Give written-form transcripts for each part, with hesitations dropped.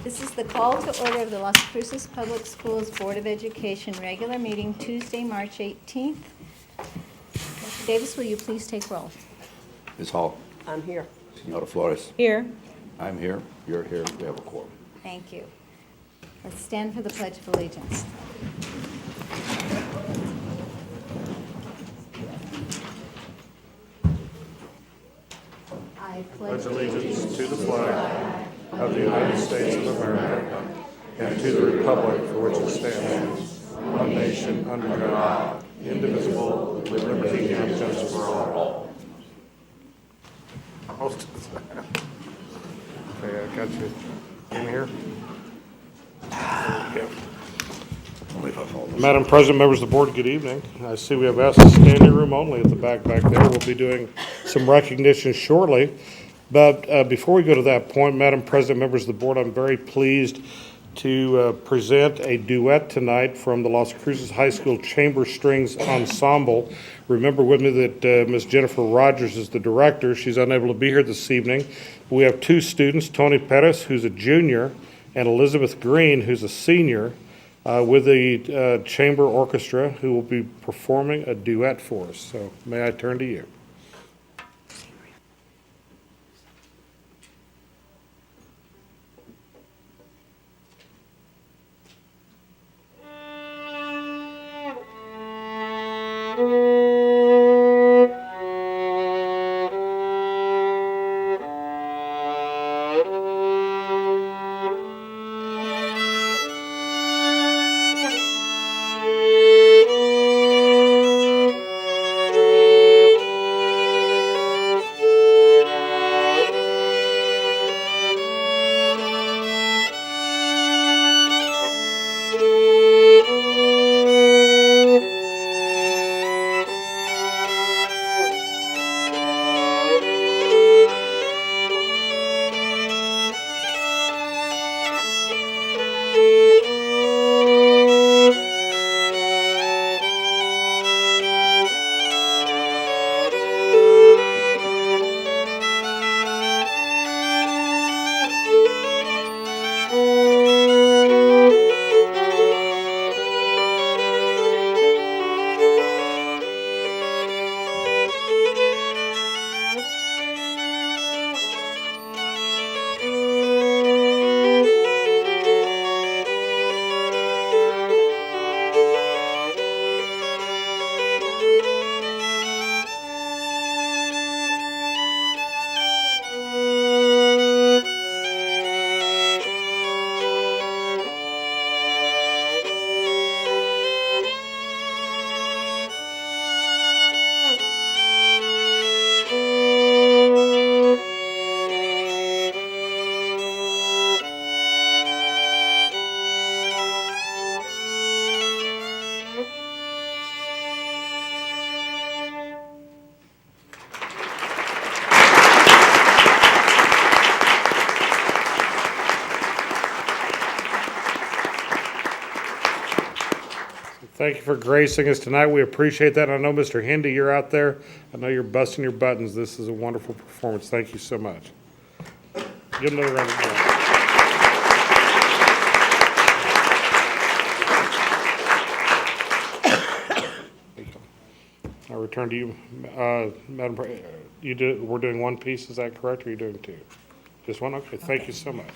This is the call to order of the Las Cruces Public Schools Board of Education regular meeting Tuesday, March 18th. Mr. Davis, will you please take roll? Ms. Hall. I'm here. Senora Flores. Here. I'm here. You're here. We have a quorum. Thank you. Let's stand for the Pledge of Allegiance. I pledge allegiance to the flag of the United States of America and to the republic for which it stands, one nation under God, indivisible, with liberty and justice for all. Okay, I got you. In here. Only if I fall asleep. Madam President, members of the board, good evening. I see we have asked standing room only at the back there. We'll be doing some recognition shortly. But before we go to that point, Madam President, members of the board, I'm very pleased to present a duet tonight from the Las Cruces High School Chamber Strings Ensemble. Remember with me that Ms. Jennifer Rogers is the director. She's unable to be here this evening. We have two students, Tony Pettis, who's a junior, and Elizabeth Green, who's a senior, with the chamber orchestra, who will be performing a duet for us. So may I turn to you. Thank you for gracing us tonight. We appreciate that. And I know, Mr. Hindy, you're out there. I know you're busting your buttons. This is a wonderful performance. Thank you so much. Give another round of applause. I return to you, Madam President. We're doing one piece, is that correct, or are you doing two? Just one? Okay, thank you so much.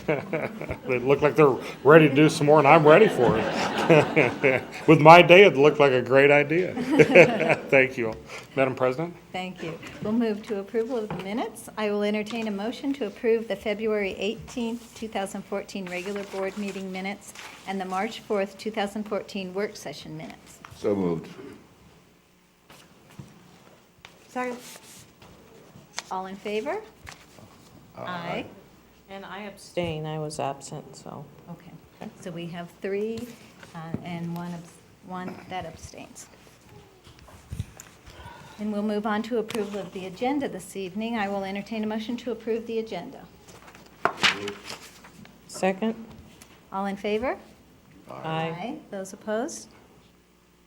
They look like they're ready to do some more, and I'm ready for it. With my day, it looked like a great idea. Thank you. Madam President? Thank you. We'll move to approval of the minutes. I will entertain a motion to approve the February 18th, 2014 regular board meeting minutes and the March 4th, 2014 work session minutes. So moved. Second. All in favor? Aye. And I abstain. I was absent, so. Okay. So we have three and one that abstains. And we'll move on to approval of the agenda this evening. I will entertain a motion to approve the agenda. Second. All in favor? Aye. Those opposed?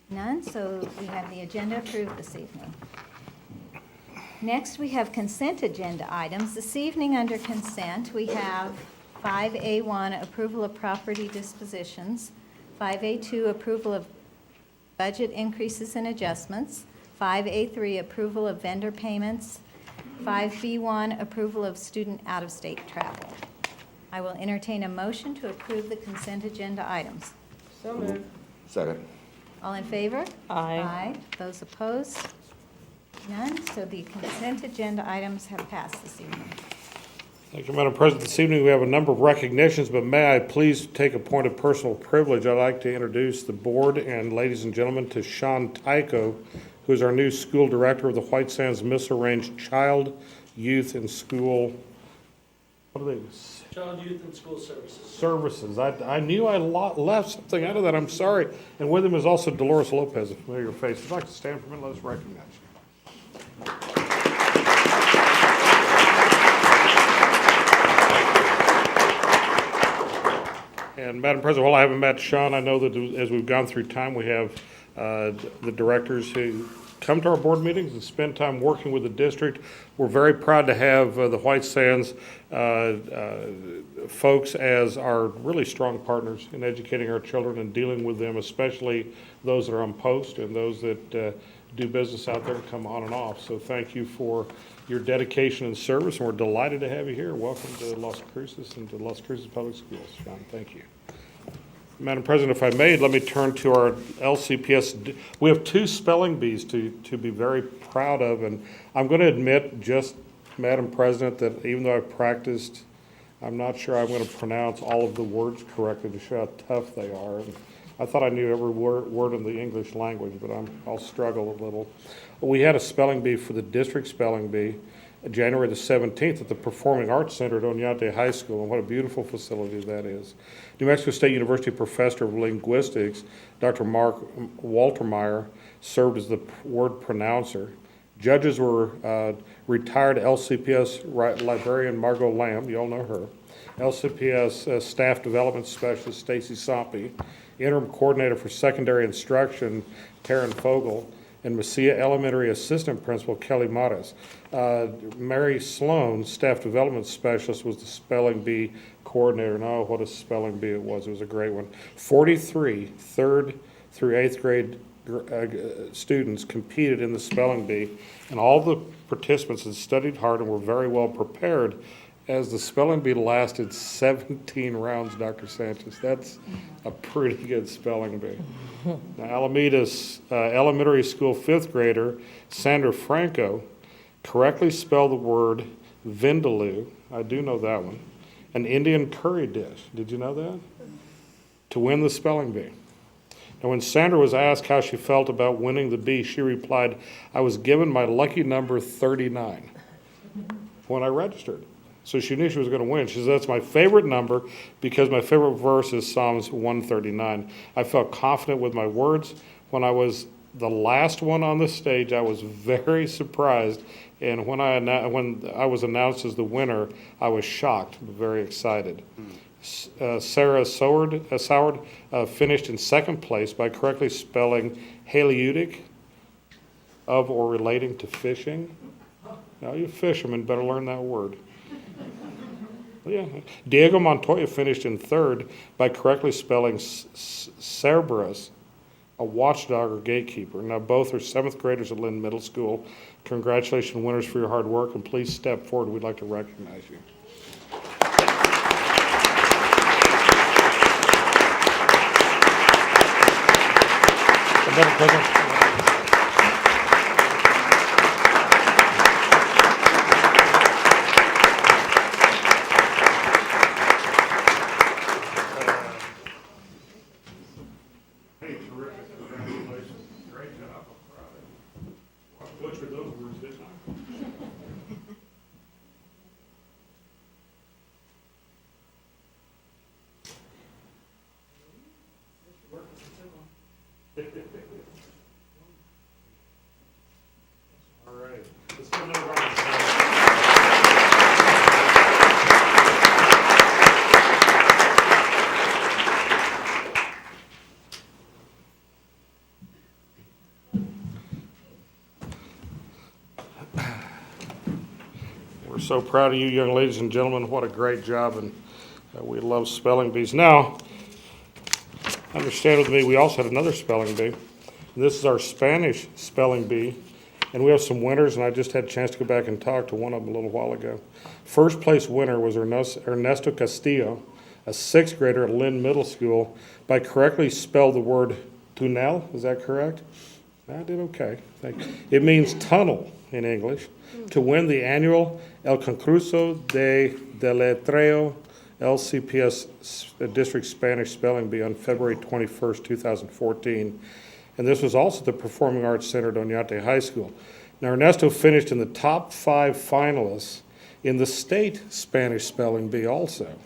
None, so we have the agenda approved this evening. Next, we have consent agenda items. This evening under consent, we have 5A1, approval of property dispositions. 5A2, approval of budget increases and adjustments. 5A3, approval of vendor payments. 5B1, approval of student out-of-state travel. I will entertain a motion to approve the consent agenda items. So moved. Second. All in favor? Aye. Those opposed? None. So the consent agenda items have passed this evening. Thank you, Madam President. This evening, we have a number of recognitions, but may I please take a point of personal privilege? I'd like to introduce the board and ladies and gentlemen to Sean Tyko, who is our new school director of the White Sands Missile Range Child, Youth, and School, what are they? Child, Youth, and School Services. Services. I knew I left something out of that. I'm sorry. And with him is also Dolores Lopez, a familiar face. If you'd like to stand for a minute, let us recognize you. And Madam President, while I haven't met Sean, I know that as we've gone through time, we have the directors who come to our board meetings and spend time working with the district. We're very proud to have the White Sands folks as our really strong partners in educating our children and dealing with them, especially those that are on post and those that do business out there and come on and off. So thank you for your dedication and service, and we're delighted to have you here. Welcome to Las Cruces and to Las Cruces Public Schools. Sean, thank you. Madam President, if I may, let me turn to our LCPS. We have 2 spelling bees to be very proud of, and I'm going to admit, just Madam President, that even though I've practiced, I'm not sure I'm going to pronounce all of the words correctly to show how tough they are. And I thought I knew every word in the English language, but I'll struggle a little. We had a spelling bee for the district spelling bee January the 17th at the Performing Arts Center at Oñate High School, and what a beautiful facility that is. New Mexico State University Professor of Linguistics, Dr. Mark Waltermeyer, served as the word pronouncer. Judges were retired LCPS librarian Margot Lamb, you all know her, LCPS Staff Development Specialist Stacy Sompe, Interim Coordinator for Secondary Instruction Taryn Fogel, and Mesilla Elementary Assistant Principal Kelly Mares. Mary Sloan, Staff Development Specialist, was the spelling bee coordinator. And oh, what a spelling bee it was. It was a great one. 43 3rd through 8th grade students competed in the spelling bee, and all the participants had studied hard and were very well prepared, as the spelling bee lasted 17 rounds, Dr. Sanchez. That's a pretty good spelling bee. Now, Alameda's elementary school 5th grader, Sandra Franco, correctly spelled the word vindaloo, I do know that one, an Indian curry dish. Did you know that? To win the spelling bee. Now, when Sandra was asked how she felt about winning the bee, she replied, "I was given my lucky number 39 when I registered." So she knew she was going to win. She says, "That's my favorite number because my favorite verse is Psalms 139. I felt confident with my words. When I was the last one on the stage, I was very surprised. And when I was announced as the winner, I was shocked, but very excited." Sarah Soward finished in 2nd place by correctly spelling haleutic, of or relating to fishing. Now, you fishermen better learn that word. Yeah. Diego Montoya finished in 3rd by correctly spelling Cerberus, a watchdog or gatekeeper. Now, both are 7th graders at Lynn Middle School. Congratulations, winners, for your hard work, and please step forward. We'd like to recognize you. Madam President. Hey, terrific. Congratulations. Great job. I'm proud of you. I butchered those words, didn't I? All right. Let's give another round of applause. We're so proud of you, young ladies and gentlemen. What a great job. And We love spelling bees. Now, understand with me, we also had another spelling bee. And this is our Spanish spelling bee. And we have some winners, and I just had a chance to go back and talk to one of them a little while ago. First place winner was Ernesto Castillo, a sixth grader at Lynn Middle School, by correctly spelled the word tunel. Is that correct? I did okay. Thank you. It means tunnel in English. To win the annual El Concurso de Deletreo LCPS District Spanish Spelling Bee on February 21st, 2014. And this was also the Performing Arts Center at Oñate High School. Now, Ernesto finished in the top 5 finalists in the state Spanish Spelling Bee also,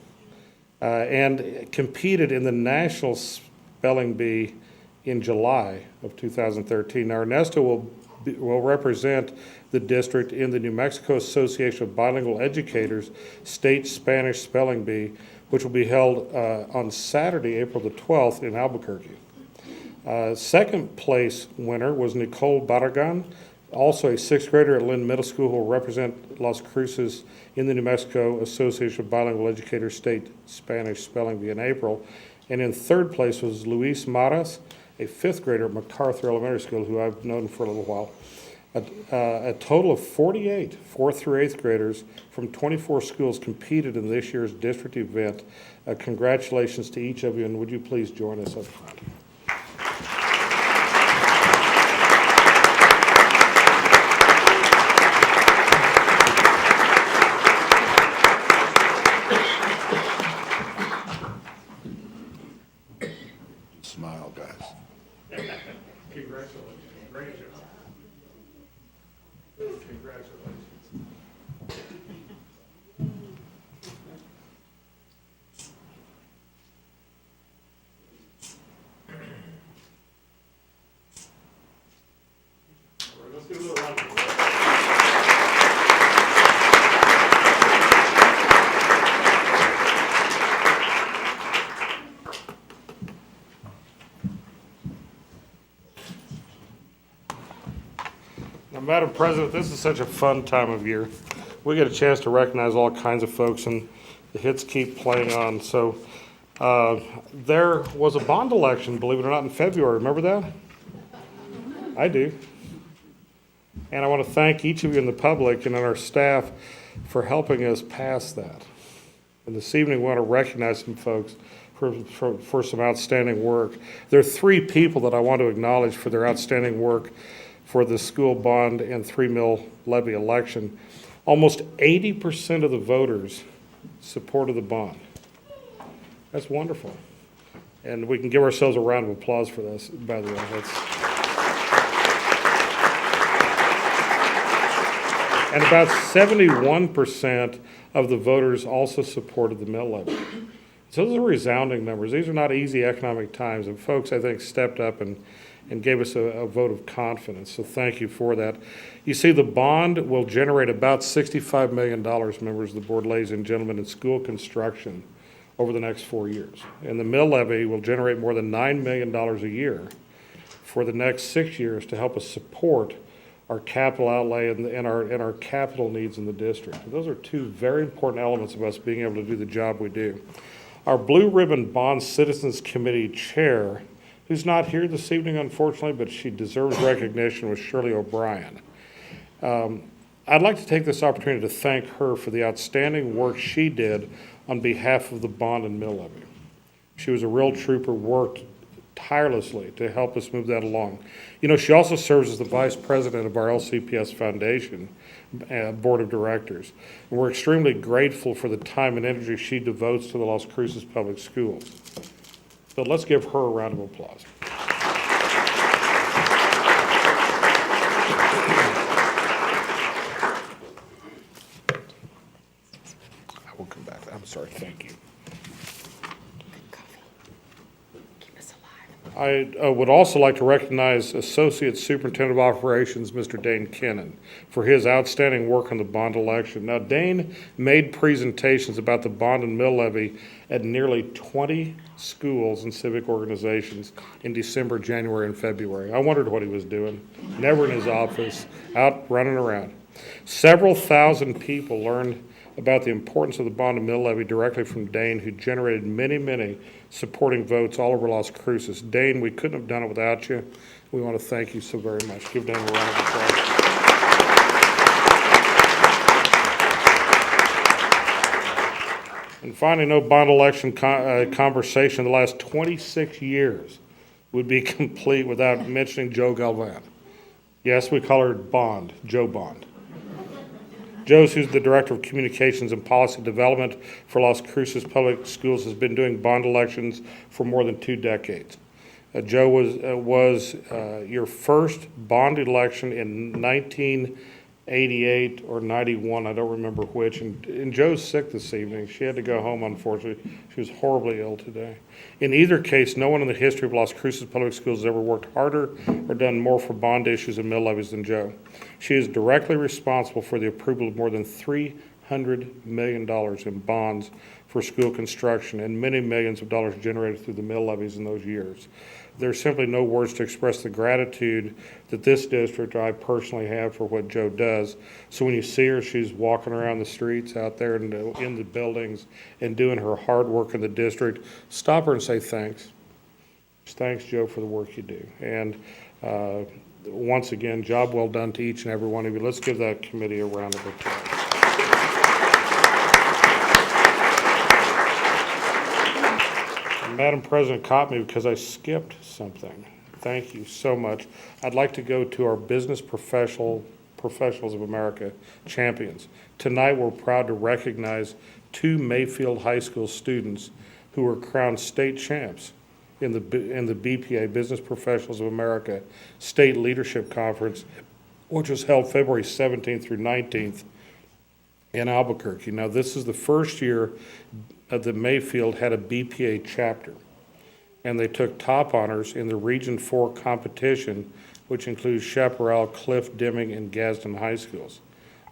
and competed in the National Spelling Bee in July of 2013. Now, Ernesto will represent the district in the New Mexico Association of Bilingual Educators State Spanish Spelling Bee, which will be held on Saturday, April the 12th in Albuquerque. Second place winner was Nicole Barragan, also a sixth grader at Lynn Middle School, who will represent Las Cruces in the New Mexico Association of Bilingual Educators State Spanish Spelling Bee in April. And in third place was Luis Maras, a fifth grader at MacArthur Elementary School, who I've known for a little while. A total of 48 fourth through eighth graders from 24 schools competed in this year's district event. Congratulations to each of you, and would you please join us up front? Smile, guys. Congratulations. Great job. Congratulations. All right, let's give a little round of applause. Now, Madam President, this is such a fun time of year. We get a chance to recognize all kinds of folks, and the hits keep playing on. So there was a bond election, believe it or not, in February. Remember that? I do. And I want to thank each of you in the public and our staff for helping us pass that. And this evening, we want to recognize some folks for some outstanding work. There are 3 people that I want to acknowledge for their outstanding work for the school bond and 3 mill levy election. Almost 80% of the voters supported the bond. That's wonderful. And we can give ourselves a round of applause for this, by the way. And about 71% of the voters also supported the mill levy. So those are resounding numbers. These are not easy economic times, and folks, I think, stepped up and gave us a vote of confidence. So thank you for that. You see, the bond will generate about $65 million, members of the board, ladies and gentlemen, in school construction over the next 4 years. And the mill levy will generate more than $9 million a year for the next 6 years to help us support our capital outlay and our capital needs in the district. Those are 2 very important elements of us being able to do the job we do. Our Blue Ribbon Bond Citizens Committee Chair, who's not here this evening, unfortunately, but she deserves recognition, was Shirley O'Brien. I'd like to take this opportunity to thank her for the outstanding work she did on behalf of the bond and mill levy. She was a real trooper, worked tirelessly to help us move that along. You know, she also serves as the vice president of our LCPS Foundation board of directors. And we're extremely grateful for the time and energy she devotes to the Las Cruces Public Schools. So let's give her a round of applause. I will come back. I'm sorry. Thank you. I would also like to recognize Associate Superintendent of Operations, Mr. Dane Kennan, for his outstanding work on the bond election. Now, Dane made presentations about the bond and mill levy at nearly 20 schools and civic organizations in December, January, and February. I wondered what he was doing. Never in his office, out running around. Several thousand people learned about the importance of the bond and mill levy directly from Dane, who generated many, many supporting votes all over Las Cruces. Dane, we couldn't have done it without you. We want to thank you so very much. Give Dane a round of applause. And finally, no bond election conversation in the last 26 years would be complete without mentioning Joe Galvan. Yes, we call her Bond, Joe Bond. Joe's, who's the Director of Communications and Policy Development for Las Cruces Public Schools, has been doing bond elections for more than 2 decades. Joe was your first bond election in 1988 or 91, I don't remember which, and Joe's sick this evening. She had to go home, unfortunately. She was horribly ill today. In either case, no one in the history of Las Cruces Public Schools has ever worked harder or done more for bond issues and mill levies than Joe. She is directly responsible for the approval of more than $300 million in bonds for school construction and many millions of dollars generated through the mill levies in those years. There's simply no words to express the gratitude that this district, I personally have, for what Joe does. So when you see her, she's walking around the streets out there in the buildings and doing her hard work in the district, stop her and say thanks. Just thanks, Joe, for the work you do. And once again, job well done to each and every one of you. Let's give that committee a round of applause. Madam President caught me because I skipped something. Thank you so much. I'd like to go to our Business Professionals of America champions. Tonight, we're proud to recognize 2 Mayfield High School students who were crowned state champs in the BPA, Business Professionals of America State Leadership Conference, which was held February 17th through 19th in Albuquerque. Now, this is the first year that Mayfield had a BPA chapter, and they took top honors in the Region 4 competition, which includes Chaparral, Cliff, Deming, and Gadsden High Schools.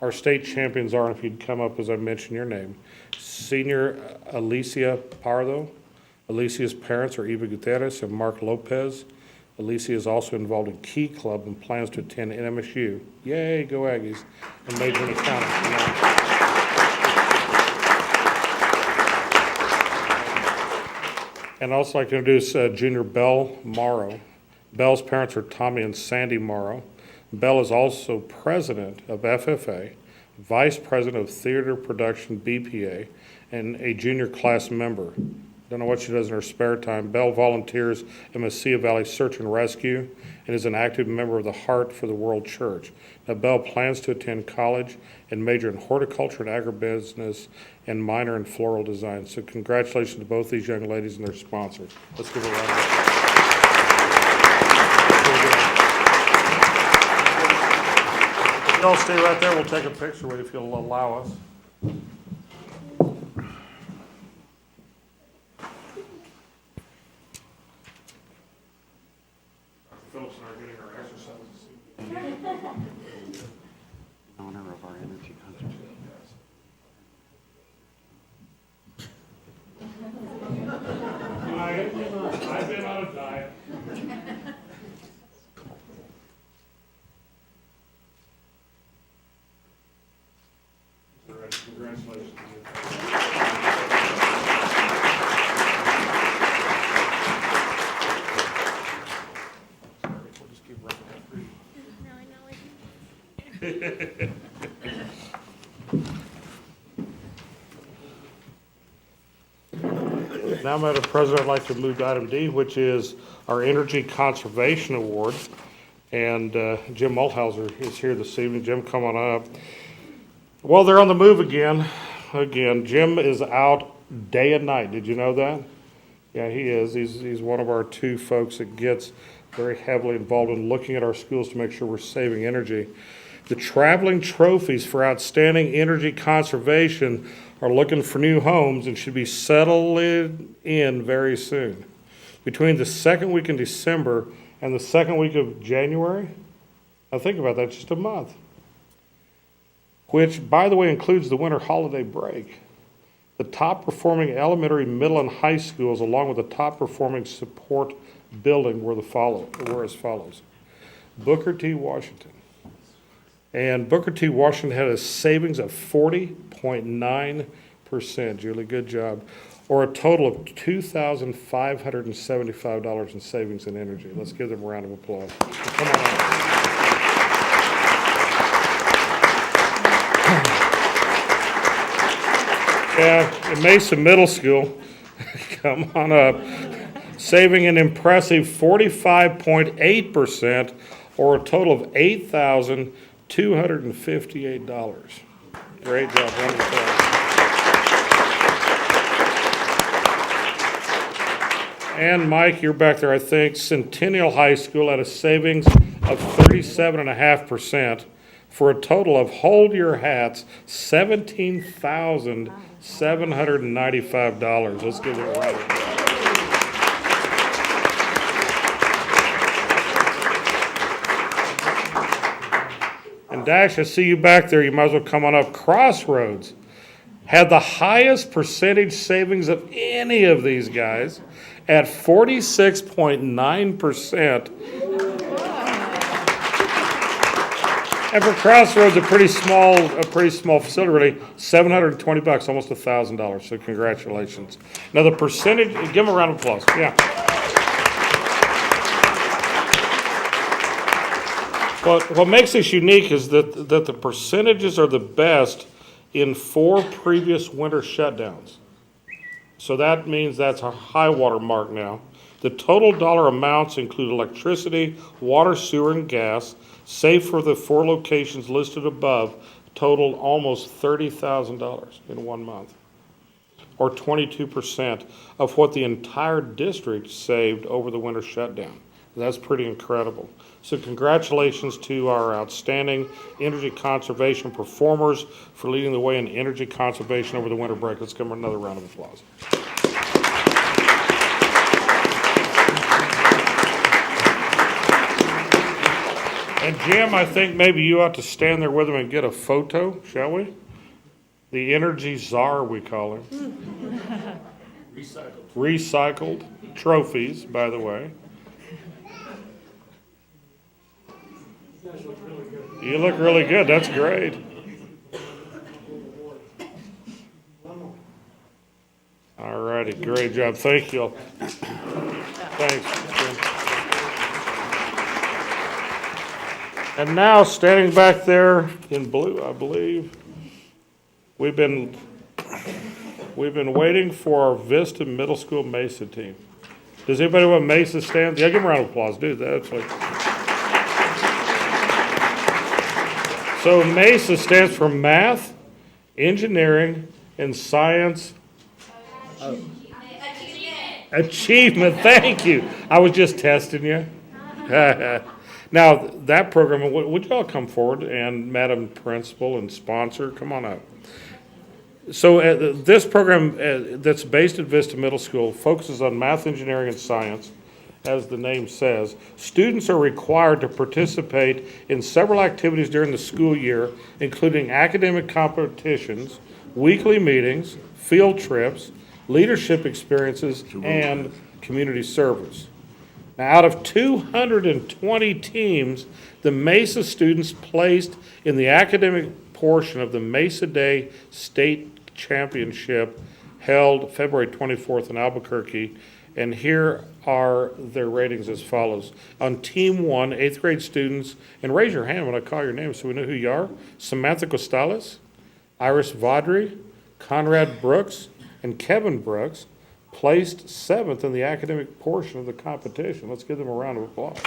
Our state champions are, and if you'd come up as I mention your name, Senior Alicia Pardo. Alicia's parents are Eva Gutierrez and Mark Lopez. Alicia is also involved in Key Club and plans to attend NMSU. Yay, go Aggies, and major in accounting. And I'd also like to introduce Junior Belle Morrow. Belle's parents are Tommy and Sandy Morrow. Belle is also president of FFA, vice president of theater production BPA, and a junior class member. Don't know what she does in her spare time. Belle volunteers in Mesilla Valley Search and Rescue and is an active member of the Heart for the World Church. Now, Belle plans to attend college and major in horticulture and agribusiness and minor in floral design. So congratulations to both these young ladies and their sponsors. Let's give a round of applause. You all stay right there. We'll take a picture with you if you'll allow us. Phyllis and I are getting our exercises. Honor of our energy conservation. I've been on a diet. All right, congratulations. We'll just keep running that. Now, Madam President, I'd like to move to item D, which is our Energy Conservation Award. And Jim Mulhauser is here this evening. Jim, come on up. Well, they're on the move again. Jim is out day and night. Did you know that? Yeah, he is. He's one of our 2 folks that gets very heavily involved in looking at our schools to make sure we're saving energy. The traveling trophies for outstanding energy conservation are looking for new homes and should be settled in very soon. Between the second week in December and the second week of January, now think about that, just a month, which, by the way, includes the winter holiday break. The top performing elementary, middle, and high schools, along with the top performing support building, were as follows: Booker T. Washington, And Booker T. Washington had a savings of 40.9%. Julie, good job. Or a total of $2,575 in savings in energy. Let's give them a round of applause. Come on up. Yeah, in Mesa Middle School, come on up, saving an impressive 45.8%, or a total of $8,258. Great job, wonderful. And Mike, you're back there, I think. Centennial High School had a savings of 37.5%, for a total of, hold your hats, $17,795. Let's give it a round of applause. And Dash, I see you back there. You might as well come on up. Crossroads had the highest percentage savings of any of these guys at 46.9%. And for Crossroads, a pretty small facility, really, $720, almost $1,000. So congratulations. Now the percentage, give them a round of applause. Yeah. What makes this unique is that the percentages are the best in 4 previous winter shutdowns. So that means that's a high water mark now. The total dollar amounts include electricity, water, sewer, and gas, save for the 4 locations listed above, totaled almost $30,000 in 1 month, or 22% of what the entire district saved over the winter shutdown. That's pretty incredible. So congratulations to our outstanding energy conservation performers for leading the way in energy conservation over the winter break. Let's give them another round of applause. And Jim, I think maybe you ought to stand there with them and get a photo, shall we? The energy czar, we call him. Recycled trophies, by the way. You look really good. That's great. All righty, great job. Thank you. Thanks, Jim. And now, standing back there in blue, I believe, we've been waiting for our Vista Middle School Mesa team. Does anybody know what Mesa stands? Yeah, give them a round of applause. Do that. So Mesa stands for Math, Engineering, and Science. Achievement. Thank you. I was just testing you. Now, that program, would you all come forward, and Madam Principal and sponsor, come on up. So this program that's based at Vista Middle School focuses on math, engineering, and science. As the name says, students are required to participate in several activities during the school year, including academic competitions, weekly meetings, field trips, leadership experiences, and community service. Now, out of 220 teams, the Mesa students placed in the academic portion of the Mesa Day State Championship held February 24th in Albuquerque. And here are their ratings as follows. On Team 1, 8th grade students, and raise your hand when I call your name so we know who you are. Samantha Costales, Iris Vaudry, Conrad Brooks, and Kevin Brooks placed 7th in the academic portion of the competition. Let's give them a round of applause.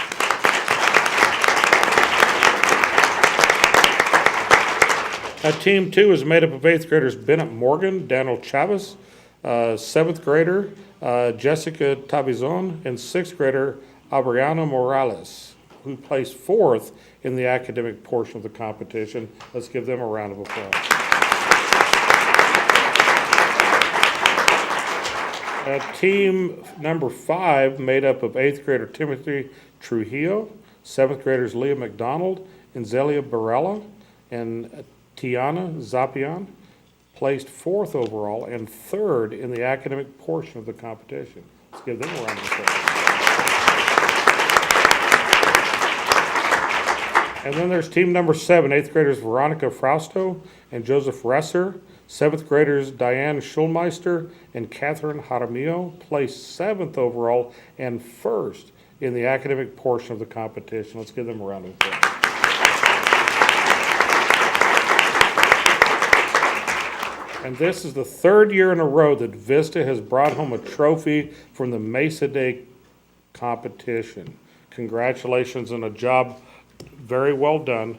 Team 2 is made up of 8th graders Bennett Morgan, Daniel Chavez, 7th grader Jessica Tabizon, and 6th grader Abriano Morales, who placed 4th in the academic portion of the competition. Let's give them a round of applause. Team number 5, made up of 8th grader Timothy Trujillo, 7th graders Leah McDonald, and Zelia Barella, and Tiana Zapian, placed 4th overall and 3rd in the academic portion of the competition. Let's give them a round of applause. And then there's team number 7, 8th graders Veronica Frausto and Joseph Resser. 7th graders Diane Schulmeister and Catherine Jaramillo placed 7th overall and 1st in the academic portion of the competition. Let's give them a round of applause. And this is the 3rd year in a row that Vista has brought home a trophy from the Mesa Day competition. Congratulations on a job very well done.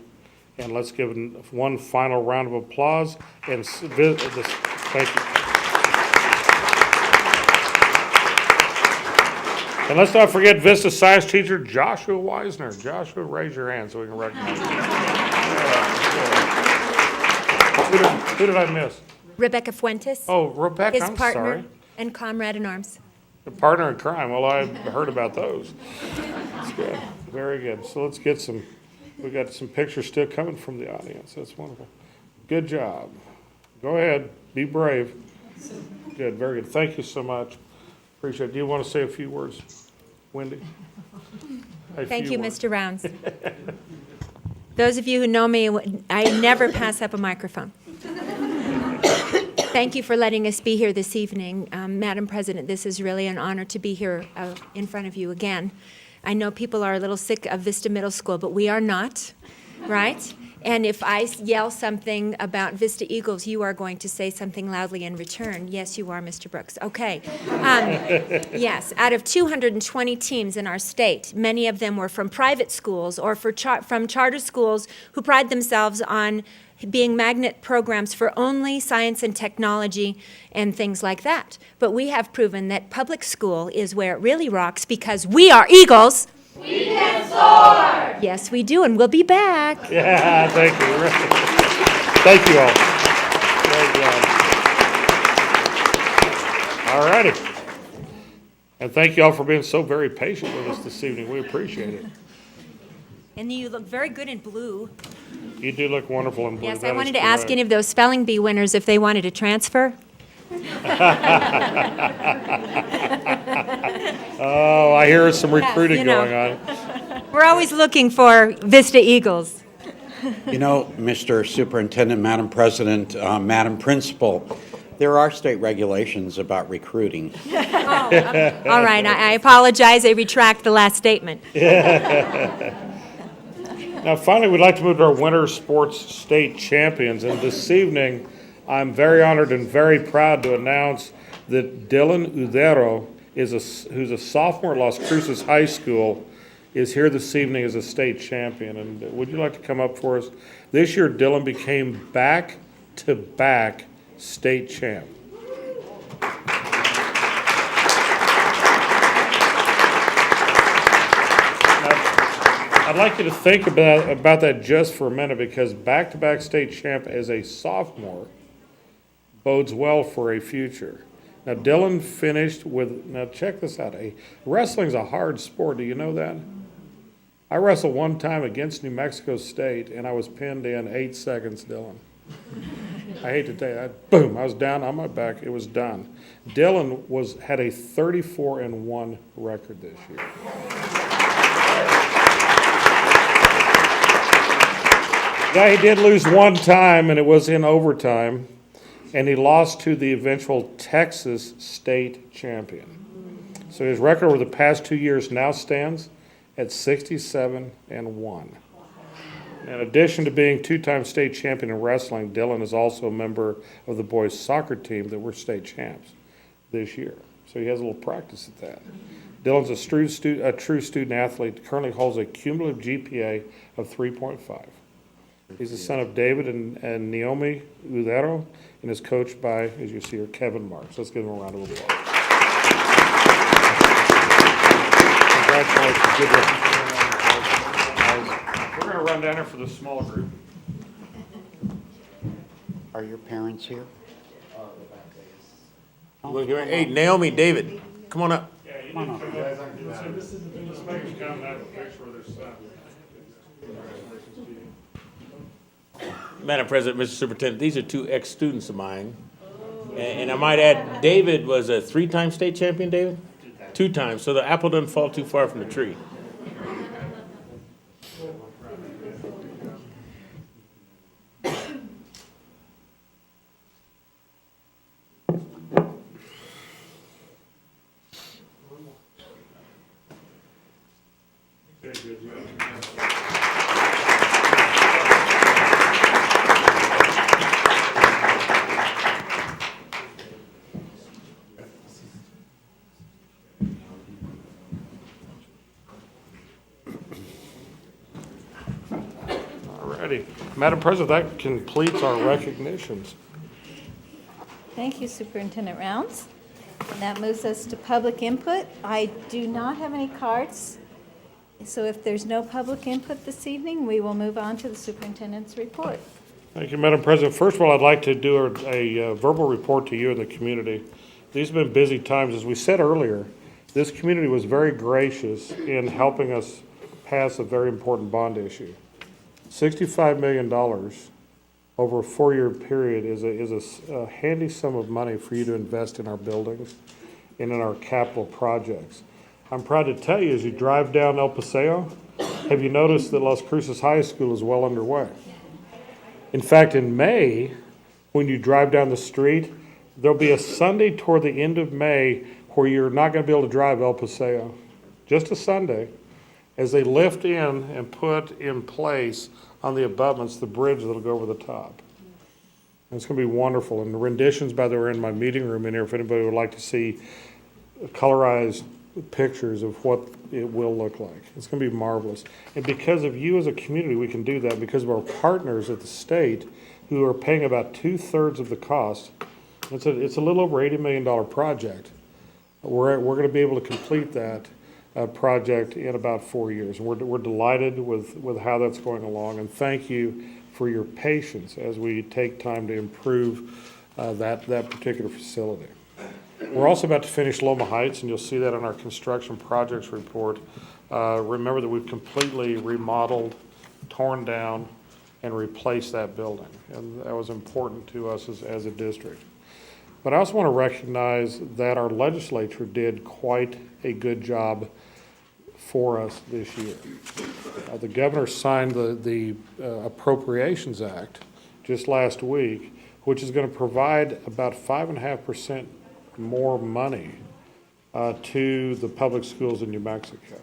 And let's give them one final round of applause. And thank you. And let's not forget Vista science teacher Joshua Weisner. Joshua, raise your hand so we can recognize you. Who did I miss? Rebecca Fuentes. Oh, Rebecca, His I'm partner sorry. and comrade in arms. A partner in crime. Well, I've heard about those. That's good. Very good. So let's get some, we got some pictures still coming from the audience. That's wonderful. Good job. Go ahead. Be brave. Good. Very good. Thank you so much. Appreciate it. Do you want to say a few words, Wendy? Thank you, Mr. Rounds. Those of you who know me, I never pass up a microphone. Thank you for letting us be here this evening. Madam President, this is really an honor to be here in front of you again. I know people are a little sick of Vista Middle School, but we are not, right? And if I yell something about Vista Eagles, you are going to say something loudly in return. Yes, you are, Mr. Brooks. Okay. Yes, out of 220 teams in our state, many of them were from private schools or from charter schools who pride themselves on being magnet programs for only science and technology and things like that. But we have proven that public school is where it really rocks because we are Eagles. We can soar! Yes, we do, and we'll be back. Yeah, thank you. Thank you all. Great job. All righty. And thank you all for being so very patient with us this evening. We appreciate it. And you look very good in blue. You do look wonderful in blue. Yes, That I is wanted to ask correct. any of those spelling bee winners if they wanted to transfer. Oh, I hear some recruiting you know. going on. We're always looking for Vista Eagles. You know, Mr. Superintendent, Madam President, Madam Principal, there are state regulations about recruiting. All right, I apologize. I retract the last statement. Now, finally, we'd like to move to our winter sports state champions. And this evening, I'm very honored and very proud to announce that Dylan Udero, who's a sophomore at Las Cruces High School, is here this evening as a state champion. And would you like to come up for us? This year, Dylan became back-to-back state champ. I'd like you to think about that just for a minute, because back-to-back state champ as a sophomore bodes well for a future. Now, Dylan finished with, now check this out, wrestling's a hard sport, do you know that? I wrestled one time against New Mexico State, and I was pinned in 8 seconds, Dylan. I hate to tell you, boom, I was down on my back, it was done. Dylan had a 34-1 record this year. Yeah, he did lose one time, and it was in overtime, and he lost to the eventual Texas state champion. So his record over the past 2 years now stands at 67-1. In addition to being two-time state champion in wrestling, Dylan is also a member of the boys' soccer team that were state champs this year. So he has a little practice at that. Dylan's a true student athlete, currently holds a cumulative GPA of 3.5. He's the son of David and Naomi Udero, and is coached by, as you see here, Kevin Marks. Let's give him a round of applause. Congratulations. Good work. We're going to run down here for the smaller group. Are your parents here? Hey, Naomi, David, come on up. Yeah, you need to come guys. Just make them come and have a picture with their son. Madam President, Mr. Superintendent, these are two ex-students of mine. And I might add, David was a 3-time state champion, David? 2 times, so the apple doesn't fall too far from the tree. All righty. Madam President, that completes our recognitions. Thank you, Superintendent Rounds. And that moves us to public input. I do not have any cards, so if there's no public input this evening, we will move on to the superintendent's report. Thank you, Madam President. First of all, I'd like to do a verbal report to you and the community. These have been busy times. As we said earlier, this community was very gracious in helping us pass a very important bond issue. $65 million over a 4-year period is a handy sum of money for you to invest in our buildings and in our capital projects. I'm proud to tell you, as you drive down El Paseo, have you noticed that Las Cruces High School is well underway? In fact, in May, when you drive down the street, there'll be a Sunday toward the end of May where you're not going to be able to drive El Paseo. Just a Sunday, as they lift in and put in place on the abutments the bridge that'll go over the top. And it's going to be wonderful. And the renditions, by the way, are in my meeting room in here if anybody would like to see colorized pictures of what it will look like. It's going to be marvelous. And because of you as a community, we can do that because of our partners at the state who are paying about 2/3 of the cost. It's a little over $80 million project. We're going to be able to complete that project in about 4 years. And we're delighted with how that's going along. And thank you for your patience as we take time to improve that particular facility. We're also about to finish Loma Heights, and you'll see that in our construction projects report. Remember that we've completely remodeled, torn down, and replaced that building. And that was important to us as a district. But I also want to recognize that our legislature did quite a good job for us this year. The governor signed the Appropriations Act just last week, which is going to provide about 5.5% more money to the public schools in New Mexico.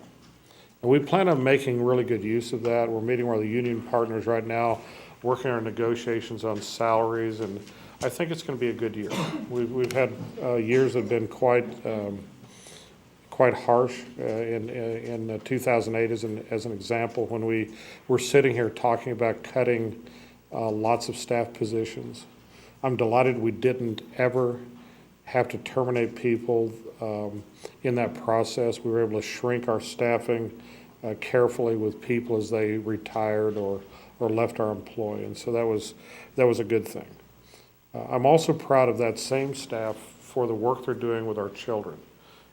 And we plan on making really good use of that. We're meeting with the union partners right now, working on negotiations on salaries, and I think it's going to be a good year. We've had years that have been quite harsh. In 2008, as an example, when we were sitting here talking about cutting lots of staff positions. I'm delighted we didn't ever have to terminate people in that process. We were able to shrink our staffing carefully with people as they retired or left our employ, and so that was a good thing. I'm also proud of that same staff for the work they're doing with our children.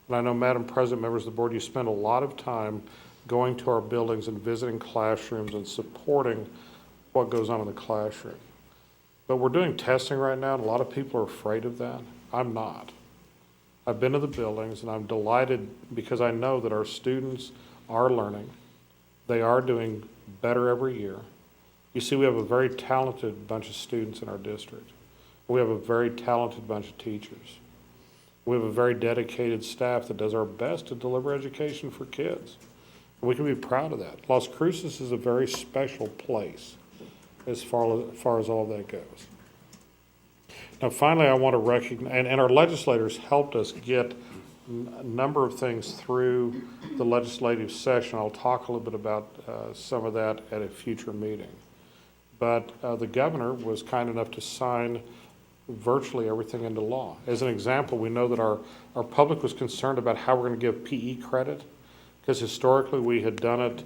And I know, Madam President, members of the board, you spend a lot of time going to our buildings and visiting classrooms and supporting what goes on in the classroom. But we're doing testing right now, and a lot of people are afraid of that. I'm not. I've been to the buildings, and I'm delighted because I know that our students are learning. They are doing better every year. You see, we have a very talented bunch of students in our district. We have a very talented bunch of teachers. We have a very dedicated staff that does our best to deliver education for kids. And we can be proud of that. Las Cruces is a very special place as far as all that goes. Now, finally, I want to recognize, and our legislators helped us get a number of things through the legislative session. I'll talk a little bit about some of that at a future meeting. But the governor was kind enough to sign virtually everything into law. As an example, we know that our public was concerned about how we're going to give PE credit, because historically we had done it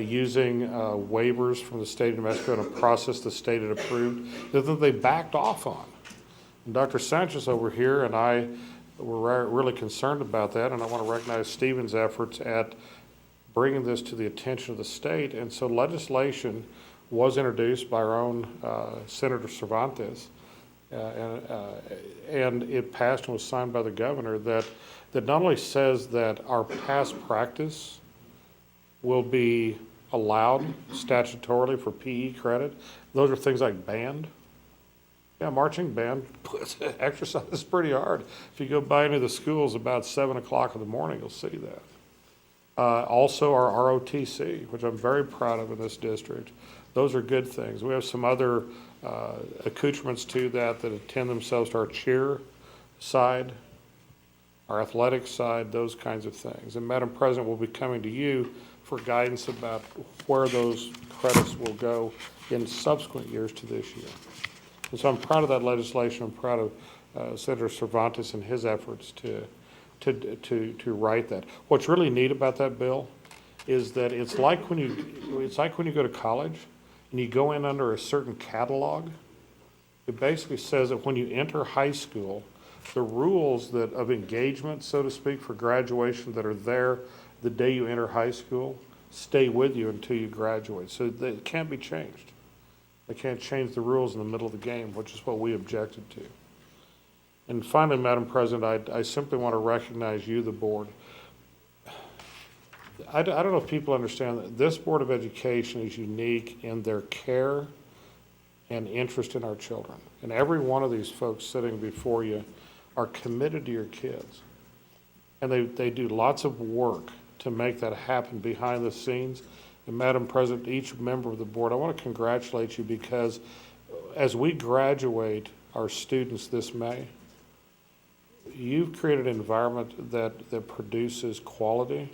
using waivers from the state of New Mexico in a process the state had approved that they backed off on. And Dr. Sanchez over here and I were really concerned about that, and I want to recognize Stephen's efforts at bringing this to the attention of the state. And so legislation was introduced by our own Senator Cervantes, and it passed and was signed by the governor that not only says that our past practice will be allowed statutorily for PE credit. Those are things like band. Yeah, marching band exercises pretty hard. If you go by any of the schools about 7 o'clock in the morning, you'll see that. Also our ROTC, which I'm very proud of in this district. Those are good things. We have some other accoutrements to that attend themselves to our cheer side, our athletics side, those kinds of things. And Madam President, we'll be coming to you for guidance about where those credits will go in subsequent years to this year. And so I'm proud of that legislation. I'm proud of Senator Cervantes and his efforts to write that. What's really neat about that bill is that it's like when you go to college and you go in under a certain catalog. It basically says that when you enter high school, the rules of engagement, so to speak, for graduation that are there the day you enter high school stay with you until you graduate. So they can't be changed. They can't change the rules in the middle of the game, which is what we objected to. And finally, Madam President, I simply want to recognize you, the board. I don't know if people understand that this Board of Education is unique in their care and interest in our children. And every one of these folks sitting before you are committed to your kids. And they do lots of work to make that happen behind the scenes. And Madam President, each member of the board, I want to congratulate you because as we graduate our students this May, you've created an environment that produces quality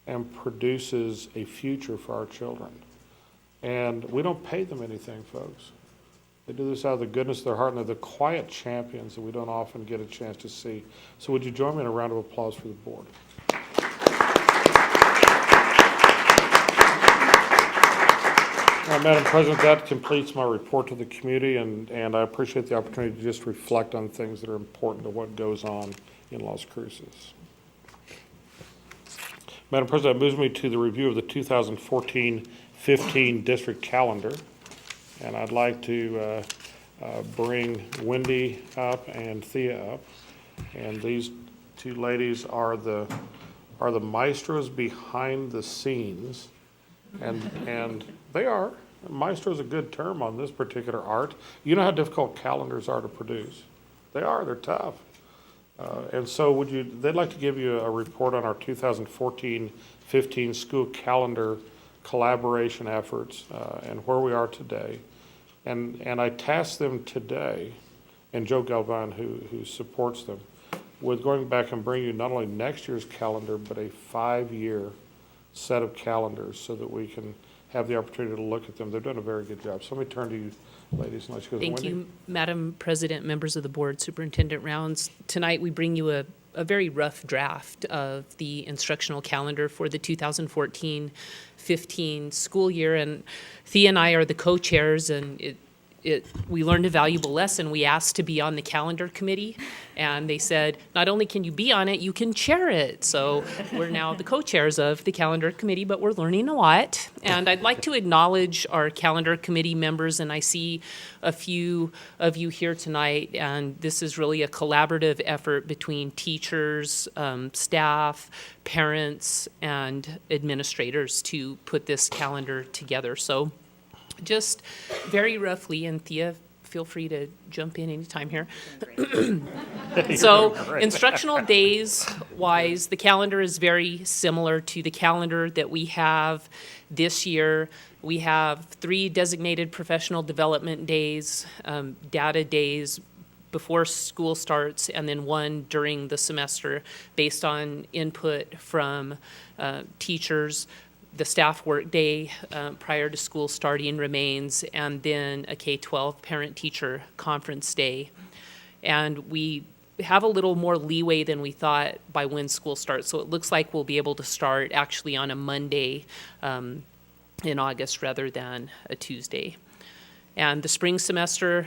and produces a future for our children. And we don't pay them anything, folks. They do this out of the goodness of their heart, and they're the quiet champions that we don't often get a chance to see. So would you join me in a round of applause for the board? Madam President, that completes my report to the community, and I appreciate the opportunity to just reflect on things that are important to what goes on in Las Cruces. Madam President, that moves me to the review of the 2014-15 district calendar. And I'd like to bring Wendy up and Thea up. And these two ladies are the maestros behind the scenes. And they are. Maestro is a good term on this particular art. You know how difficult calendars are to produce. They're tough. And so they'd like to give you a report on our 2014-15 school calendar collaboration efforts and where we are today. And I tasked them today, and Joe Galvan, who supports them, with going back and bringing you not only next year's calendar, but a 5-year set of calendars so that we can have the opportunity to look at them. They've done a very good job. So let me turn to you, ladies, and let you go. Thank you, Madam President, members of the board, Superintendent Rounds. Tonight, we bring you a very rough draft of the instructional calendar for the 2014-15 school year. And Thea and I are the co-chairs, and we learned a valuable lesson. We asked to be on the calendar committee, and they said, not only can you be on it, you can chair it. So we're now the co-chairs of the calendar committee, but we're learning a lot. And I'd like to acknowledge our calendar committee members, and I see a few of you here tonight, and this is really a collaborative effort between teachers, staff, parents, and administrators to put this calendar together. So just very roughly, and Thea, feel free to jump in anytime here. So instructional days wise, the calendar is very similar to the calendar that we have this year. We have 3 designated professional development days, data days before school starts, and then 1 during the semester based on input from teachers. The staff work day prior to school starting remains, and then a K-12 parent-teacher conference day. And we have a little more leeway than we thought by when school starts. So it looks like we'll be able to start actually on a Monday in August rather than a Tuesday. And the spring semester,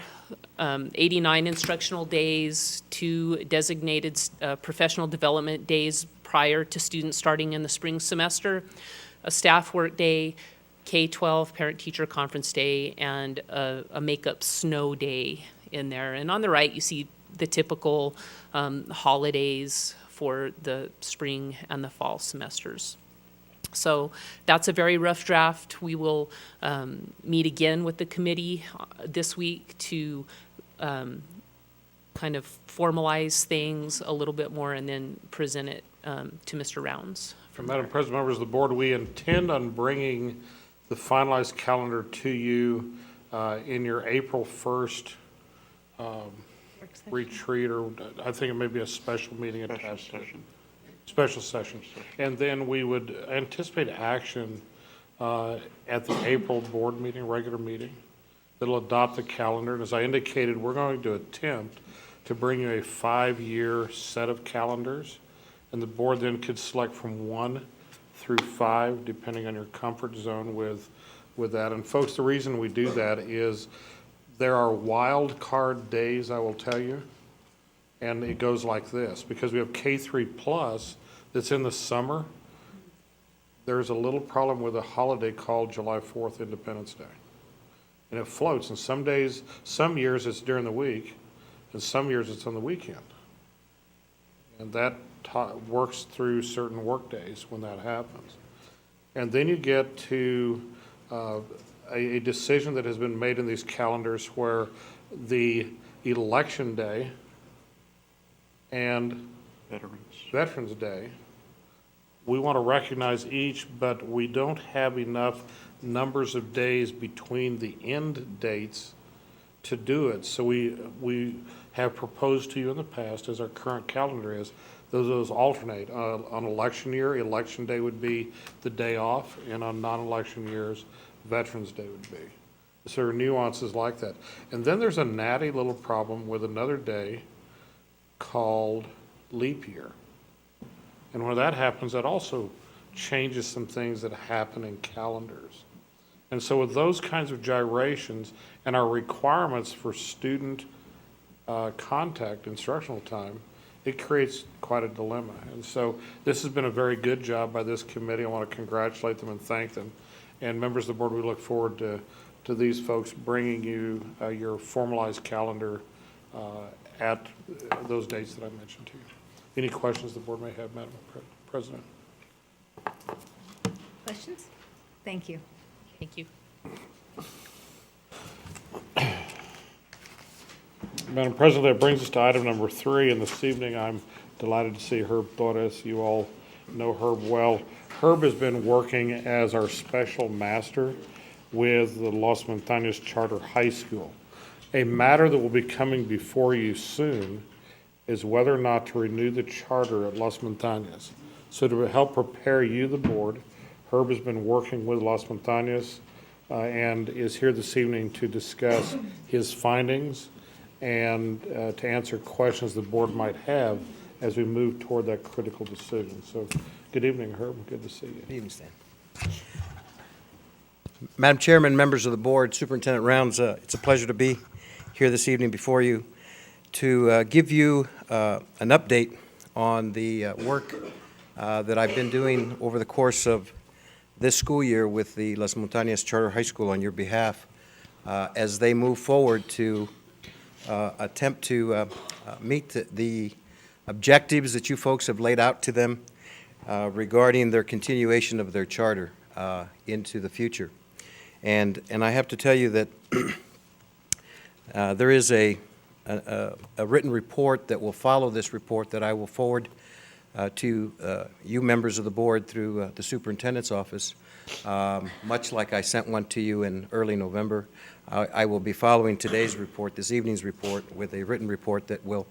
89 instructional days, 2 designated professional development days prior to students starting in the spring semester, a staff work day, K-12 parent-teacher conference day, and a makeup snow day in there. And on the right, you see the typical holidays for the spring and the fall semesters. So that's a very rough draft. We will meet again with the committee this week to kind of formalize things a little bit more and then present it to Mr. Rounds. And Madam President, members of the board, we intend on bringing the finalized calendar to you in your April 1st retreat, or I think it may be a special meeting attached to it. Special session. And then we would anticipate action at the April board meeting, regular meeting, that'll adopt the calendar. And as I indicated, we're going to attempt to bring you a 5-year set of calendars, and the board then could select from 1 through 5, depending on your comfort zone with that. And folks, the reason we do that is there are wild card days, I will tell you, and it goes like this. Because we have K3 plus that's in the summer, there's a little problem with a holiday called July 4th, Independence Day. And it floats, and some days, some years it's during the week, and some years it's on the weekend. And that works through certain work days when that happens. And then you get to a decision that has been made in these calendars where the election day and Veterans Day, we want to recognize each, but we don't have enough numbers of days between the end dates to do it. So we have proposed to you in the past, as our current calendar is, those alternate. On election year, Election Day would be the day off, and on non-election years, Veterans Day would be. So there are nuances like that. And then there's a natty little problem with another day called leap year. And when that happens, that also changes some things that happen in calendars. And so with those kinds of gyrations and our requirements for student contact, instructional time, it creates quite a dilemma. And so this has been a very good job by this committee. I want to congratulate them and thank them. And members of the board, we look forward to these folks bringing you your formalized calendar at those dates that I mentioned to you. Any questions the board may have, Madam President? Questions? Thank you. Thank you. Madam President, that brings us to item number 3, and this evening I'm delighted to see Herb Torres. You all know Herb well. Herb has been working as our special master with the Las Montañas Charter High School. A matter that will be coming before you soon is whether or not to renew the charter at Las Montañas. So to help prepare you, the board, Herb has been working with Las Montañas and is here this evening to discuss his findings and to answer questions the board might have as we move toward that critical decision. So good evening, Herb. Good to see you. Good evening, Stan. Madam Chairman, members of the board, Superintendent Rounds, it's a pleasure to be here this evening before you to give you an update on the work that I've been doing over the course of this school year with the Las Montañas Charter High School on your behalf as they move forward to attempt to meet the objectives that you folks have laid out to them regarding their continuation of their charter into the future. And I have to tell you that there is a written report that will follow this report that I will forward to you members of the board through the superintendent's office, much like I sent one to you in early November. I will be following today's report, this evening's report, with a written report that will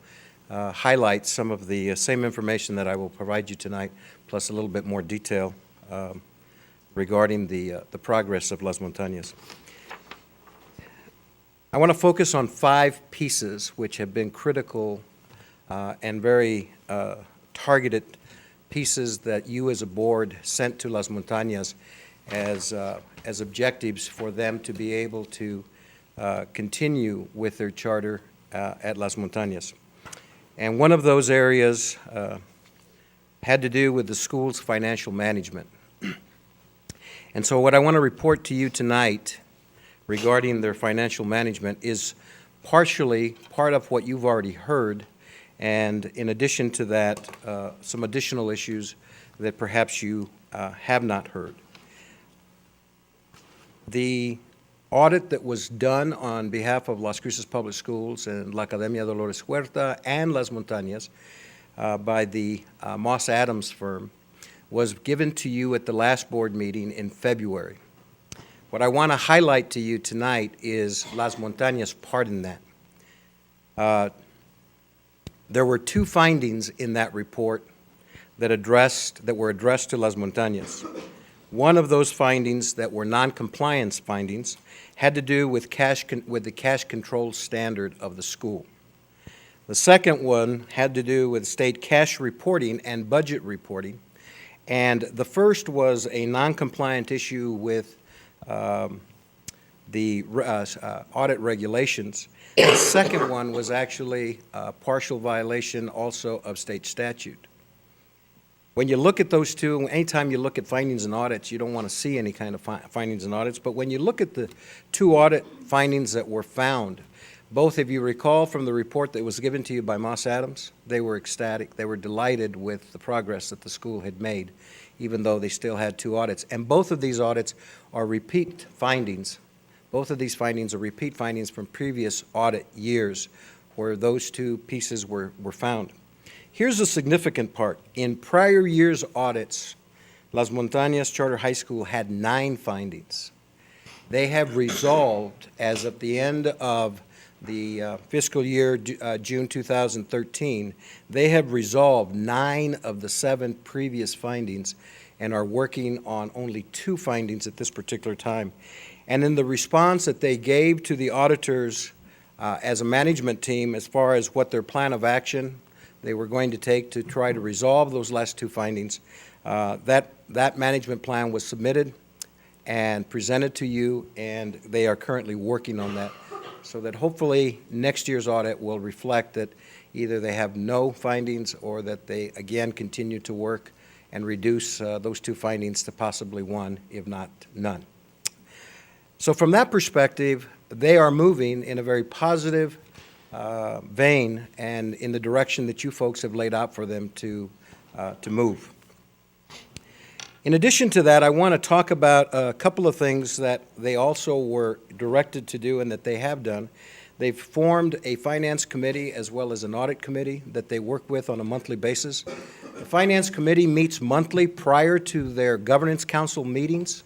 highlight some of the same information that I will provide you tonight, plus a little bit more detail regarding the progress of Las Montañas. I want to focus on 5 pieces which have been critical and very targeted pieces that you as a board sent to Las Montañas as objectives for them to be able to continue with their charter at Las Montañas. And one of those areas had to do with the school's financial management. And so what I want to report to you tonight regarding their financial management is partially part of what you've already heard, and in addition to that, some additional issues that perhaps you have not heard. The audit that was done on behalf of Las Cruces Public Schools and La Academia Dolores Huerta and Las Montañas by the Moss Adams firm was given to you at the last board meeting in February. What I want to highlight to you tonight is Las Montañas' part in that. There were two findings in that report that were addressed to Las Montañas. One of those findings that were non-compliance findings had to do with the cash control standard of the school. The second one had to do with state cash reporting and budget reporting. And the first was a non-compliant issue with the audit regulations. The second one was actually a partial violation also of state statute. When you look at those two, anytime you look at findings and audits, you don't want to see any kind of findings and audits, but when you look at the two audit findings that were found, both, if you recall from the report that was given to you by Moss Adams, they were ecstatic. They were delighted with the progress that the school had made, even though they still had two audits. And both of these audits are repeat findings. Both of these findings are repeat findings from previous audit years where those two pieces were found. Here's the significant part. In prior years' audits, Las Montañas Charter High School had 9 findings. They have resolved, as of the end of the fiscal year, June 2013, they have resolved 9 of the 7 previous findings and are working on only 2 findings at this particular time. And in the response that they gave to the auditors as a management team, as far as what their plan of action they were going to take to try to resolve those last 2 findings, that management plan was submitted and presented to you, and they are currently working on that, so that hopefully next year's audit will reflect that either they have no findings or that they again continue to work and reduce those 2 findings to possibly 1, if not none. So from that perspective, they are moving in a very positive vein and in the direction that you folks have laid out for them to move. In addition to that, I want to talk about a couple of things that they also were directed to do and that they have done. They've formed a finance committee as well as an audit committee that they work with on a monthly basis. The finance committee meets monthly prior to their governance council meetings,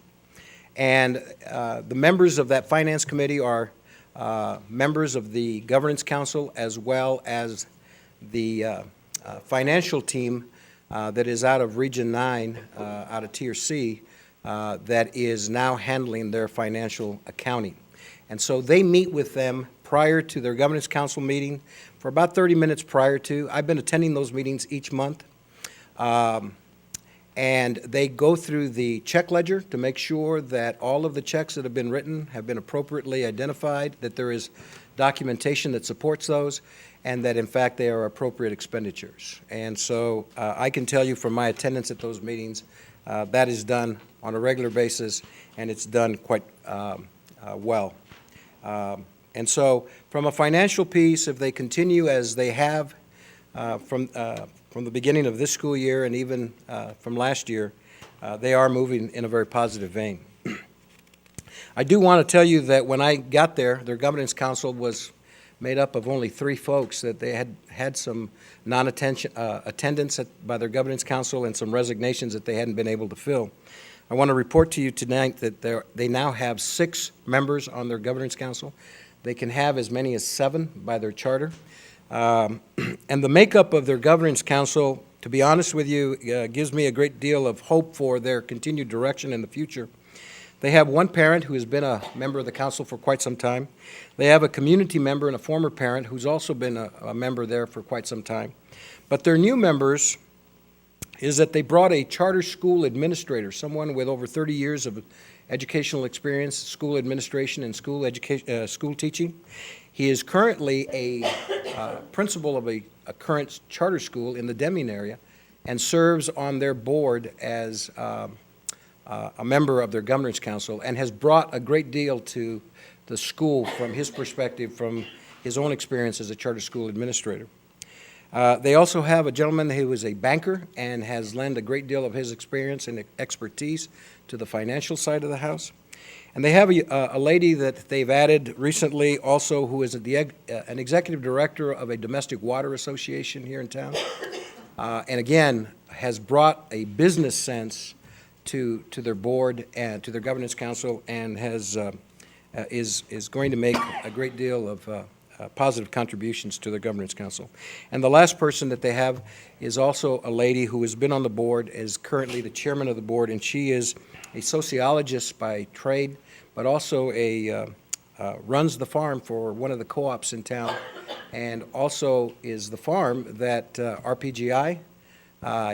and the members of that finance committee are members of the governance council as well as the financial team that is out of Region 9, out of Tier C, that is now handling their financial accounting. And so they meet with them prior to their governance council meeting for about 30 minutes prior to. I've been attending those meetings each month. And they go through the check ledger to make sure that all of the checks that have been written have been appropriately identified, that there is documentation that supports those, and that in fact they are appropriate expenditures. And so I can tell you from my attendance at those meetings, that is done on a regular basis, and it's done quite well. And so from a financial piece, if they continue as they have from the beginning of this school year and even from last year, they are moving in a very positive vein. I do want to tell you that when I got there, their governance council was made up of only 3 folks, that they had some attendance by their governance council and some resignations that they hadn't been able to fill. I want to report to you tonight that they now have 6 members on their governance council. They can have as many as 7 by their charter. And the makeup of their governance council, to be honest with you, gives me a great deal of hope for their continued direction in the future. They have 1 parent who has been a member of the council for quite some time. They have a community member and a former parent who's also been a member there for quite some time. But their new members is that they brought a charter school administrator, someone with over 30 years of educational experience, school administration and school teaching. He is currently a principal of a current charter school in the Deming area and serves on their board as a member of their governance council, and has brought a great deal to the school from his perspective, from his own experience as a charter school administrator. They also have a gentleman who is a banker and has lent a great deal of his experience and expertise to the financial side of the house. And they have a lady that they've added recently also who is an executive director of a domestic water association here in town. And again, has brought a business sense to their board and to their governance council, and is going to make a great deal of positive contributions to their governance council. And the last person that they have is also a lady who has been on the board, is currently the chairman of the board, and she is a sociologist by trade, but also runs the farm for one of the co-ops in town, and also is the farm that RPGI,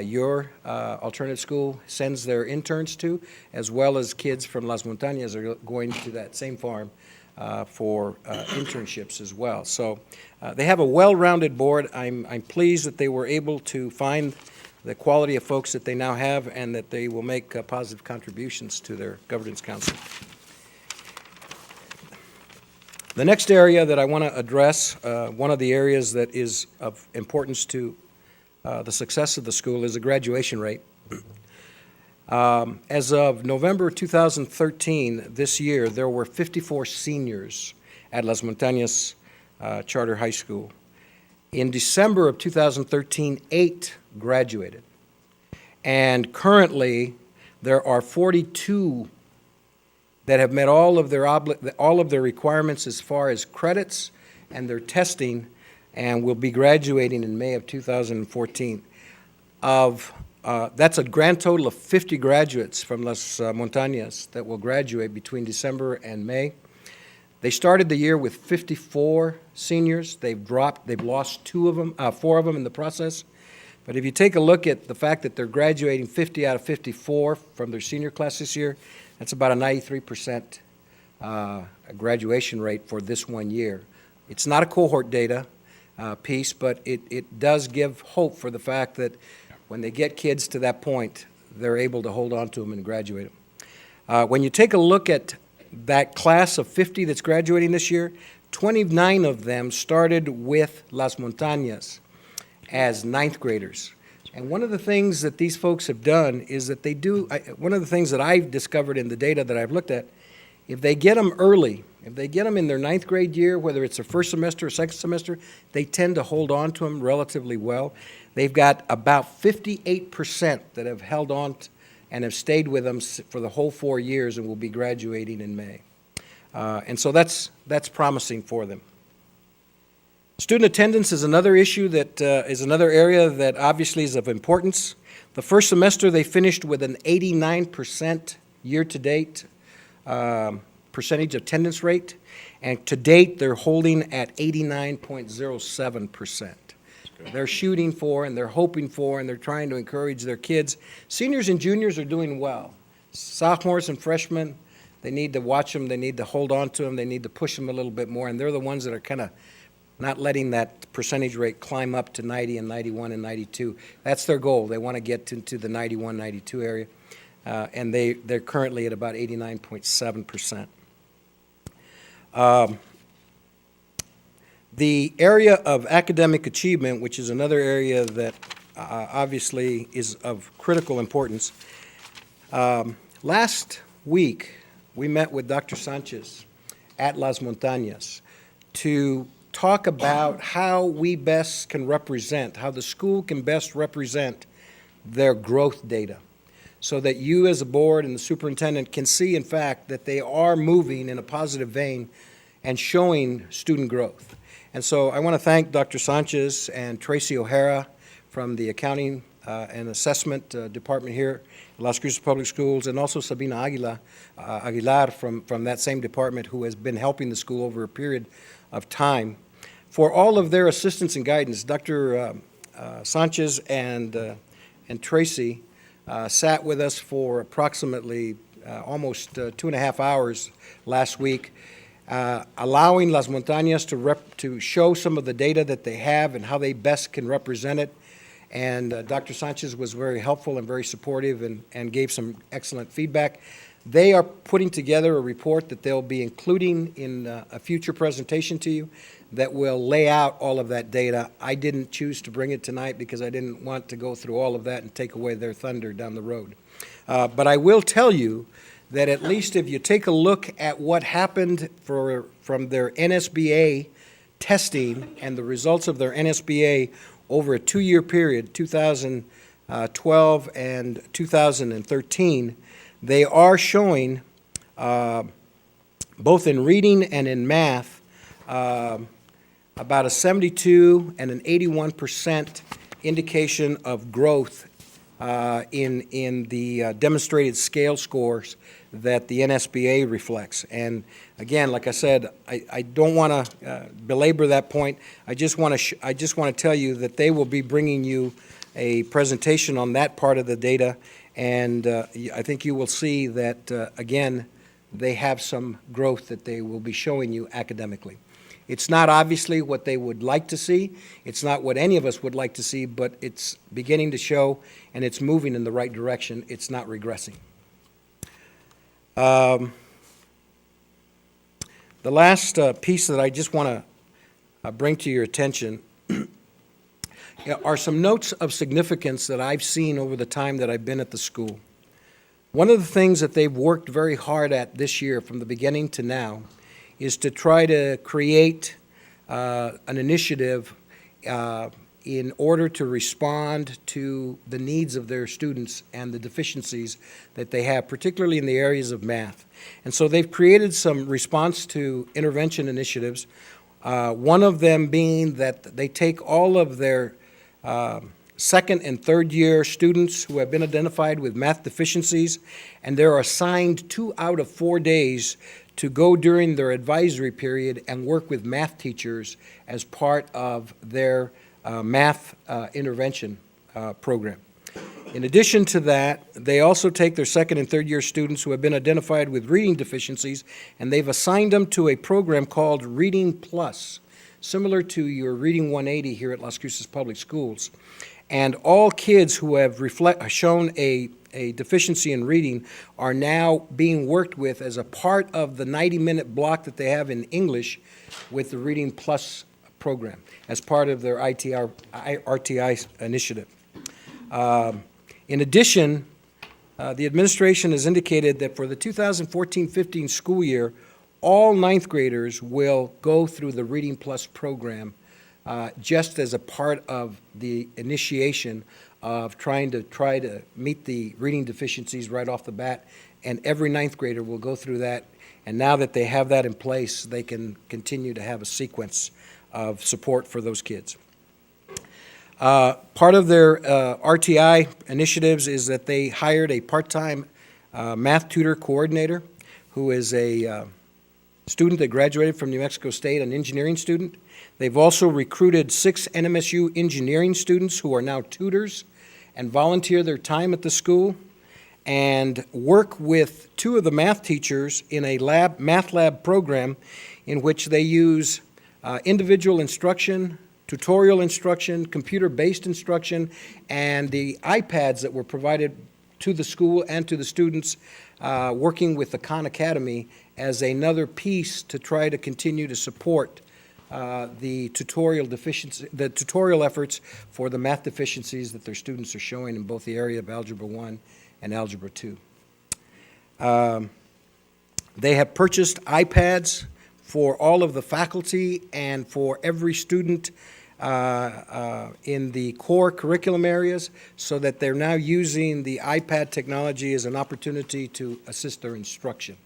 your alternative school, sends their interns to, as well as kids from Las Montañas are going to that same farm for internships as well. So they have a well-rounded board. I'm pleased that they were able to find the quality of folks that they now have, and that they will make positive contributions to their governance council. The next area that I want to address, one of the areas that is of importance to the success of the school, is the graduation rate. As of November 2013, this year, there were 54 seniors at Las Montañas Charter High School. In December of 2013, 8 graduated. And currently, there are 42 that have met all of their requirements as far as credits and their testing, and will be graduating in May of 2014. That's a grand total of 50 graduates from Las Montañas that will graduate between December and May. They started the year with 54 seniors. They've lost 4 of them in the process. But if you take a look at the fact that they're graduating 50 out of 54 from their senior class this year, that's about a 93% graduation rate for this one year. It's not a cohort data piece, but it does give hope for the fact that when they get kids to that point, they're able to hold on to them and graduate them. When you take a look at that class of 50 that's graduating this year, 29 of them started with Las Montañas as ninth graders. And one of the things that these folks have done is that one of the things that I've discovered in the data that I've looked at, if they get them early, if they get them in their ninth grade year, whether it's their first semester or second semester, they tend to hold on to them relatively well. They've got about 58% that have held on and have stayed with them for the whole 4 years and will be graduating in May. And so that's promising for them. Student attendance is another issue that is another area that obviously is of importance. The first semester they finished with an 89% year-to-date percentage attendance rate, and to date they're holding at 89.07%. They're shooting for, and they're hoping for, and they're trying to encourage their kids. Seniors and juniors are doing well. Sophomores and freshmen, they need to watch them, they need to hold on to them, they need to push them a little bit more, and they're the ones that are kind of not letting that percentage rate climb up to 90 and 91 and 92. That's their goal. They want to get into the 91, 92 area, and they're currently at about 89.7%. The area of academic achievement, which is another area that obviously is of critical importance. Last week, we met with Dr. Sanchez at Las Montañas to talk about how we best can represent, how the school can best represent their growth data, so that you as a board and the superintendent can see, in fact, that they are moving in a positive vein and showing student growth. And so I want to thank Dr. Sanchez and Tracy O'Hara from the Accounting and Assessment Department here at Las Cruces Public Schools, and also Sabina Aguilar from that same department, who has been helping the school over a period of time, for all of their assistance and guidance. Dr. Sanchez and Tracy sat with us for approximately almost 2.5 hours last week, allowing Las Montañas to show some of the data that they have and how they best can represent it. And Dr. Sanchez was very helpful and very supportive, and gave some excellent feedback. They are putting together a report that they'll be including in a future presentation to you that will lay out all of that data. I didn't choose to bring it tonight because I didn't want to go through all of that and take away their thunder down the road. But I will tell you that at least if you take a look at what happened from their NSBA testing and the results of their NSBA over a 2-year period, 2012 and 2013, they are showing, both in reading and in math, about a 72 and an 81% indication of growth in the demonstrated scale scores that the NSBA reflects. And again, like I said, I don't want to belabor that point. I just want to tell you that they will be bringing you a presentation on that part of the data, and I think you will see that, again, they have some growth that they will be showing you academically. It's not obviously what they would like to see. It's not what any of us would like to see, but it's beginning to show, and it's moving in the right direction. It's not regressing. The last piece that I just want to bring to your attention are some notes of significance that I've seen over the time that I've been at the school. One of the things that they've worked very hard at this year from the beginning to now is to try to create an initiative in order to respond to the needs of their students and the deficiencies that they have, particularly in the areas of math. And so they've created some response to intervention initiatives, one of them being that they take all of their second and third year students who have been identified with math deficiencies, and they're assigned 2 out of 4 days to go during their advisory period and work with math teachers as part of their math intervention program. In addition to that, they also take their second and third year students who have been identified with reading deficiencies, and they've assigned them to a program called Reading Plus, similar to your Reading 180 here at Las Cruces Public Schools. And all kids who have shown a deficiency in reading are now being worked with as a part of the 90-minute block that they have in English with the Reading Plus program as part of their RTI initiative. In addition, the administration has indicated that for the 2014-15 school year, all ninth graders will go through the Reading Plus program just as a part of the initiation of trying to meet the reading deficiencies right off the bat, and every ninth grader will go through that, and now that they have that in place, they can continue to have a sequence of support for those kids. Part of their RTI initiatives is that they hired a part-time math tutor coordinator who is a student that graduated from New Mexico State, an engineering student. They've also recruited 6 NMSU engineering students who are now tutors and volunteer their time at the school and work with 2 of the math teachers in a math lab program in which they use individual instruction, tutorial instruction, computer-based instruction, and the iPads that were provided to the school and to the students, working with the Khan Academy as another piece to try to continue to support the tutorial efforts for the math deficiencies that their students are showing in both the area of Algebra 1 and Algebra 2. They have purchased iPads for all of the faculty and for every student in the core curriculum areas, so that they're now using the iPad technology as an opportunity to assist their instruction.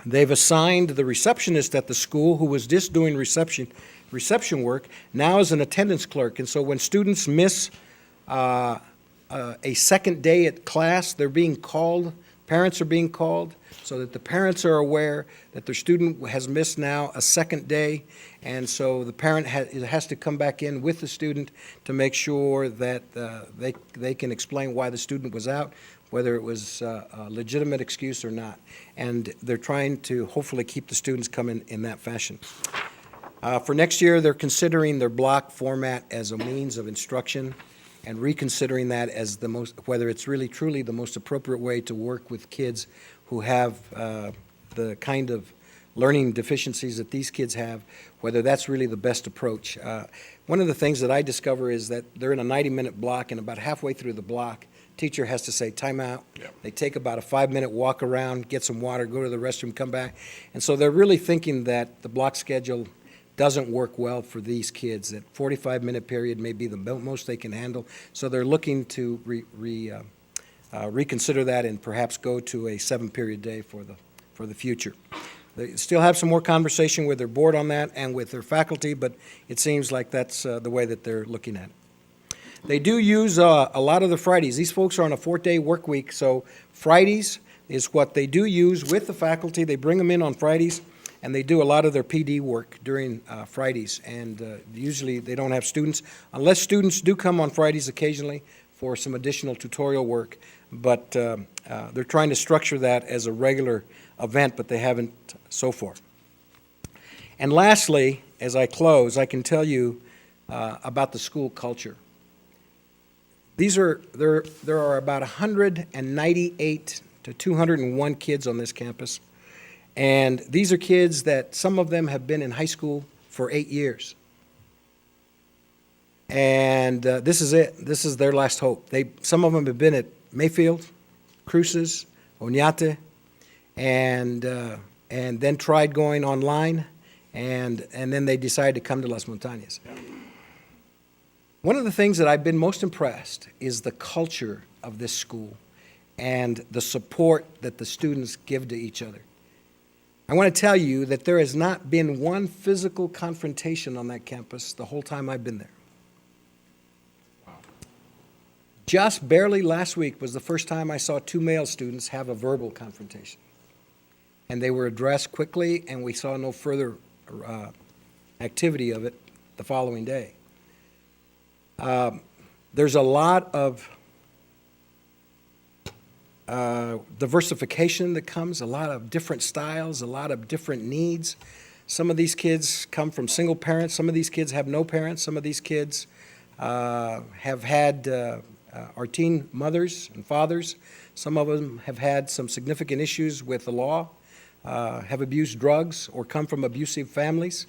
They've assigned the receptionist at the school, who was just doing reception work, now as an attendance clerk. And so when students miss a second day at class, they're being called, parents are being called, so that the parents are aware that their student has missed now a second day. And so the parent has to come back in with the student to make sure that they can explain why the student was out, whether it was a legitimate excuse or not. And they're trying to hopefully keep the students coming in that fashion. For next year, they're considering their block format as a means of instruction, and reconsidering that as the most, whether it's really truly the most appropriate way to work with kids who have the kind of learning deficiencies that these kids have, whether that's really the best approach. One of the things that I discover is that they're in a 90-minute block, and about halfway through the block, teacher has to say, time out. Yep. They take about a 5-minute walk around, get some water, go to the restroom, come back. And so they're really thinking that the block schedule doesn't work well for these kids, that 45-minute period may be the most they can handle. So they're looking to reconsider that and perhaps go to a 7-period day for the future. They still have some more conversation with their board on that and with their faculty, but it seems like that's the way that they're looking at it. They do use a lot of the Fridays. These folks are on a 4-day work week, so Fridays is what they do use with the faculty. They bring them in on Fridays, and they do a lot of their PD work during Fridays. And usually they don't have students, unless students do come on Fridays occasionally for some additional tutorial work. But they're trying to structure that as a regular event, but they haven't so far. And lastly, as I close, I can tell you about the school culture. There are about 198 to 201 kids on this campus, and these are kids that some of them have been in high school for 8 years. And this is it. This is their last hope. Some of them have been at Mayfield, Cruces, Oñate, and then tried going online, and then they decided to come to Las Montañas. One of the things that I've been most impressed is the culture of this school and the support that the students give to each other. I want to tell you that there has not been one physical confrontation on that campus the whole time I've been there. Just barely last week was the first time I saw 2 male students have a verbal confrontation. And they were addressed quickly, and we saw no further activity of it the following day. There's a lot of diversification that comes, a lot of different styles, a lot of different needs. Some of these kids come from single parents. Some of these kids have no parents. Some of these kids have had are teen mothers and fathers. Some of them have had some significant issues with the law, have abused drugs, or come from abusive families.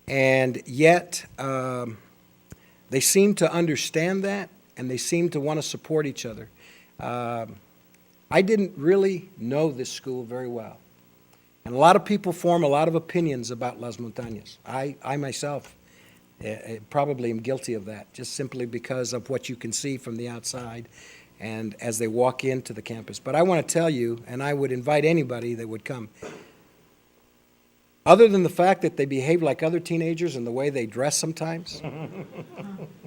And yet, they seem to understand that, and they seem to want to support each other. I didn't really know this school very well. And a lot of people form a lot of opinions about Las Montañas. I myself probably am guilty of that, just simply because of what you can see from the outside and as they walk into the campus. But I want to tell you, and I would invite anybody that would come, other than the fact that they behave like other teenagers and the way they dress sometimes,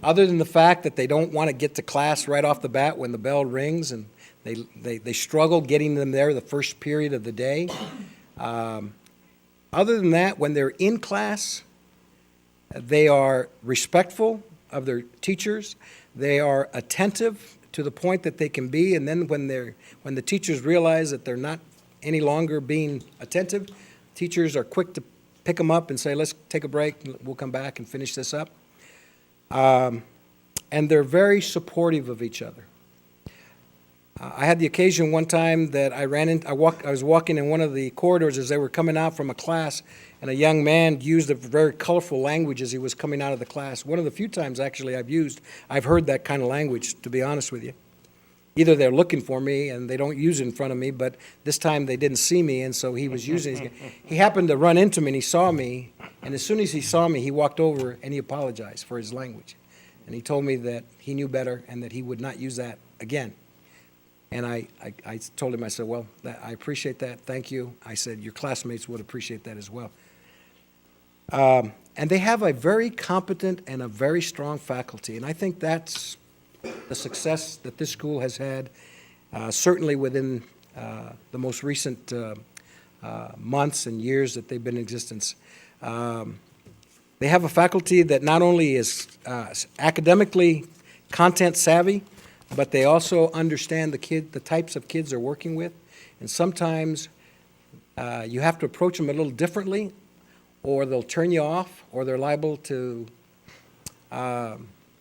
other than the fact that they don't want to get to class right off the bat when the bell rings and they struggle getting them there the first period of the day, other than that, when they're in class, they are respectful of their teachers, they are attentive to the point that they can be, and then when the teachers realize that they're not any longer being attentive, teachers are quick to pick them up and say, let's take a break, we'll come back and finish this up. And they're very supportive of each other. I had the occasion one time that I was walking in one of the corridors as they were coming out from a class, and a young man used a very colorful language as he was coming out of the class. One of the few times, actually, I've heard that kind of language, to be honest with you. Either they're looking for me and they don't use it in front of me, but this time they didn't see me, and so he was using it. He happened to run into me, and he saw me, and as soon as he saw me, he walked over and he apologized for his language. And he told me that he knew better and that he would not use that again. And I told him, I said, well, I appreciate that, thank you. I said, your classmates would appreciate that as well. And they have a very competent and a very strong faculty, and I think that's the success that this school has had, certainly within the most recent months and years that they've been in existence. They have a faculty that not only is academically content savvy, but they also understand the types of kids they're working with. And sometimes you have to approach them a little differently, or they'll turn you off, or they're liable to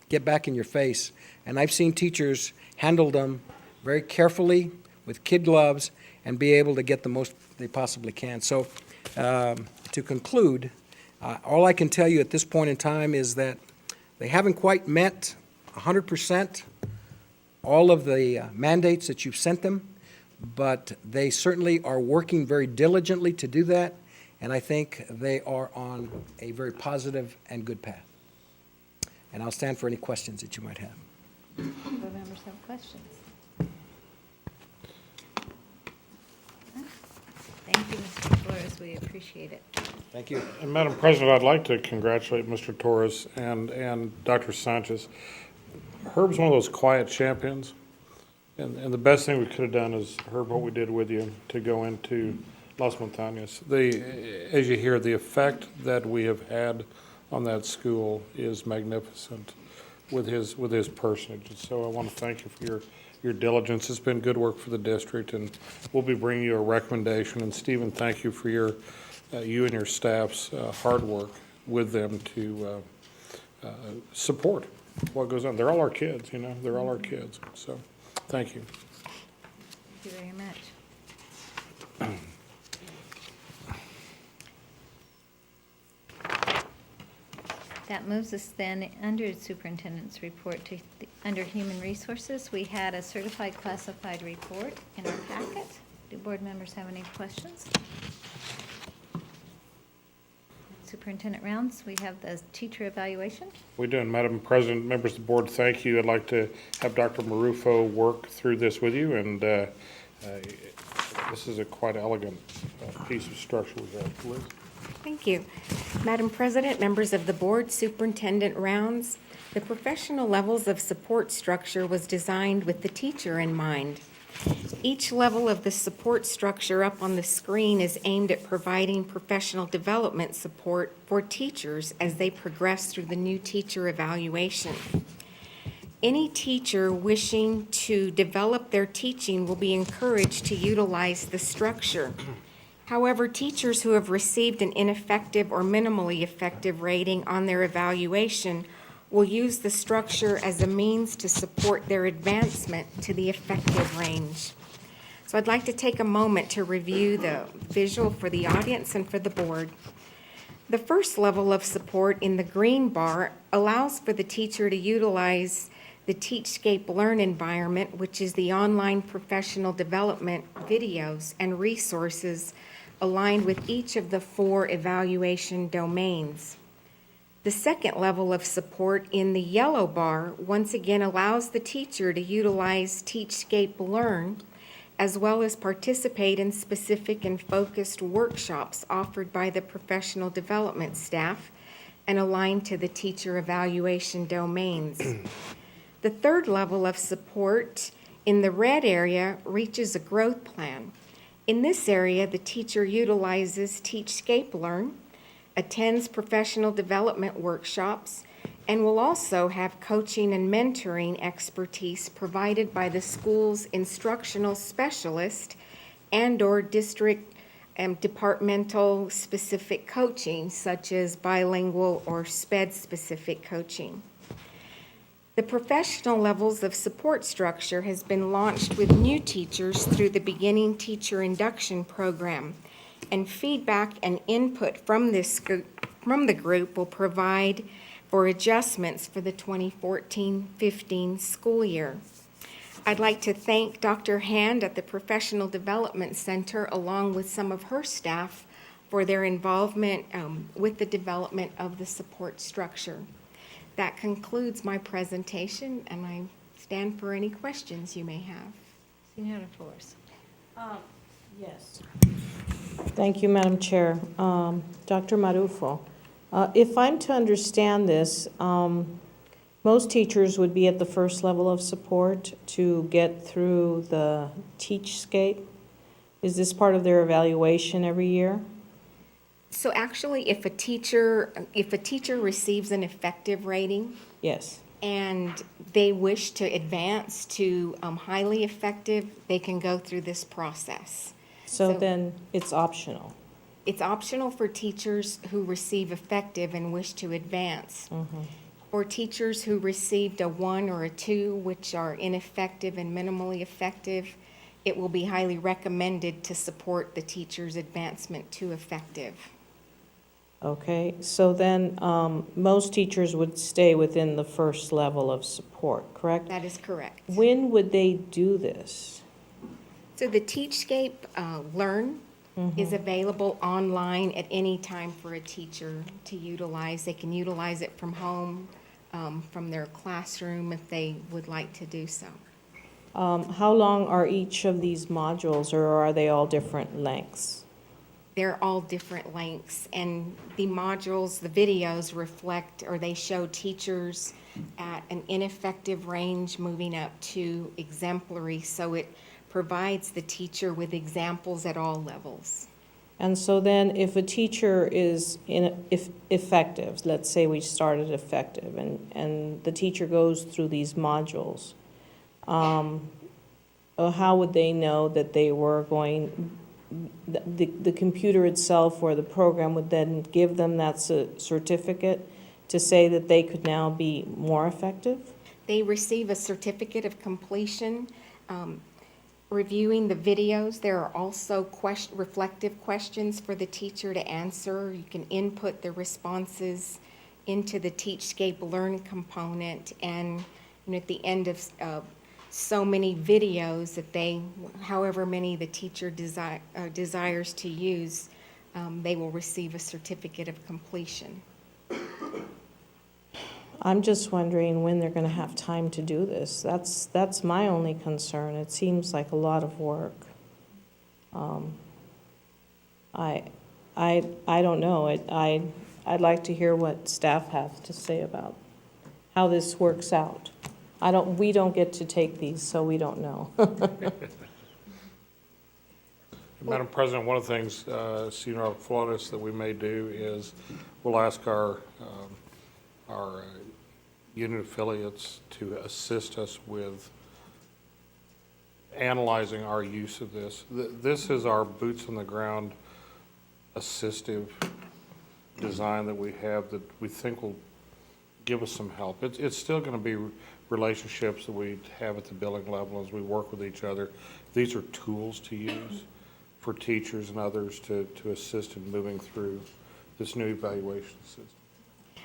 get back in your face. And I've seen teachers handle them very carefully with kid gloves and be able to get the most they possibly can. So to conclude, all I can tell you at this point in time is that they haven't quite met 100% all of the mandates that you've sent them, but they certainly are working very diligently to do that, and I think they are on a very positive and good path. And I'll stand for any questions that you might have. Board members have questions? Thank you, Mr. Flores. We appreciate it. Thank you. And Madam President, I'd like to congratulate Mr. Torres and Dr. Sanchez. Herb's one of those quiet champions, and the best thing we could have done is, Herb, what we did with you to go into Las Montañas. As you hear, the effect that we have had on that school is magnificent with his personage. And so I want to thank you for your diligence. It's been good work for the district, and we'll be bringing you a recommendation. And Stephen, thank you for you and your staff's hard work with them to support what goes on. They're all our kids, you know, they're all our kids. So thank you. Thank you very much. That moves us then under the superintendent's report to, under human resources. We had a certified classified report in our packet. Do board members have any questions? Superintendent Rounds, we have the teacher evaluation. We do, and Madam President, members of the board, thank you. I'd like to have Dr. Marufo work through this with you, and this is a quite elegant piece of structure we have. Liz? Thank you. Madam President, members of the board, Superintendent Rounds, the professional levels of support structure was designed with the teacher in mind. Each level of the support structure up on the screen is aimed at providing professional development support for teachers as they progress through the new teacher evaluation. Any teacher wishing to develop their teaching will be encouraged to utilize the structure. However, teachers who have received an ineffective or minimally effective rating on their evaluation will use the structure as a means to support their advancement to the effective range. So I'd like to take a moment to review the visual for the audience and for the board. The first level of support in the green bar allows for the teacher to utilize the Teachscape Learn environment, which is the online professional development videos and resources aligned with each of the 4 evaluation domains. The second level of support in the yellow bar once again allows the teacher to utilize Teachscape Learn as well as participate in specific and focused workshops offered by the professional development staff and aligned to the teacher evaluation domains. The third level of support in the red area reaches a growth plan. In this area, the teacher utilizes Teachscape Learn, attends professional development workshops, and will also have coaching and mentoring expertise provided by the school's instructional specialist and/or district and departmental specific coaching, such as bilingual or SPED-specific coaching. The professional levels of support structure has been launched with new teachers through the Beginning Teacher Induction Program, and feedback and input from the group will provide for adjustments for the 2014-15 school year. I'd like to thank Dr. Hand at the Professional Development Center along with some of her staff for their involvement with the development of the support structure. That concludes my presentation, and I stand for any questions you may have. Senora Flores. Yes. Thank you, Madam Chair. Dr. Marufo, if I'm to understand this, most teachers would be at the first level of support to get through the Teachscape. Is this part of their evaluation every year? So actually, if a teacher receives an effective rating, Yes. and they wish to advance to highly effective, they can go through this process. So then it's optional. It's optional for teachers who receive effective and wish to advance. For teachers who received a 1 or a 2, which are ineffective and minimally effective, it will be highly recommended to support the teacher's advancement to effective. Okay, so then most teachers would stay within the first level of support, correct? That is correct. When would they do this? So the Teachscape Learn is available online at any time for a teacher to utilize. They can utilize it from home, from their classroom if they would like to do so. How long are each of these modules, or are they all different lengths? They're all different lengths, and the modules, the videos reflect, or they show teachers at an ineffective range moving up to exemplary, so it provides the teacher with examples at all levels. And so then if a teacher is effective, let's say we started effective, and the teacher goes through these modules, how would they know that they were going, the computer itself or the program would then give them that certificate to say that they could now be more effective? They receive a certificate of completion. Reviewing the videos, there are also reflective questions for the teacher to answer. You can input the responses into the Teachscape Learn component, and at the end of so many videos that however many the teacher desires to use, they will receive a certificate of completion. I'm just wondering when they're going to have time to do this. That's my only concern. It seems like a lot of work. I don't know. I'd like to hear what staff has to say about how this works out. We don't get to take these, so we don't know. Madam President, one of the things, Senior Flores, that we may do is we'll ask our unit affiliates to assist us with analyzing our use of this. This is our boots on the ground assistive design that we have that we think will give us some help. It's still going to be relationships that we have at the building level as we work with each other. These are tools to use for teachers and others to assist in moving through this new evaluation system.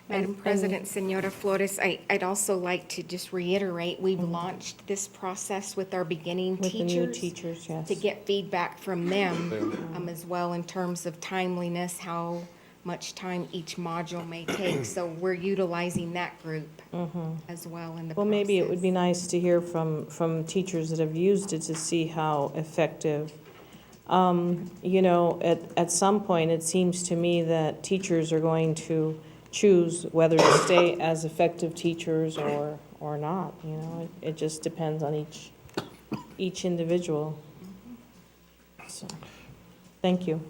Madam President, Senora Flores, I'd also like to just reiterate, we've launched this process with our beginning With the teachers. new teachers, yes. To get feedback from them as well in terms of timeliness, how much time each module may take. So we're utilizing that group as well in the process. Well, maybe it would be nice to hear from teachers that have used it to see how effective. At some point, it seems to me that teachers are going to choose whether to stay as effective teachers or not. It just depends on each individual. So, thank you.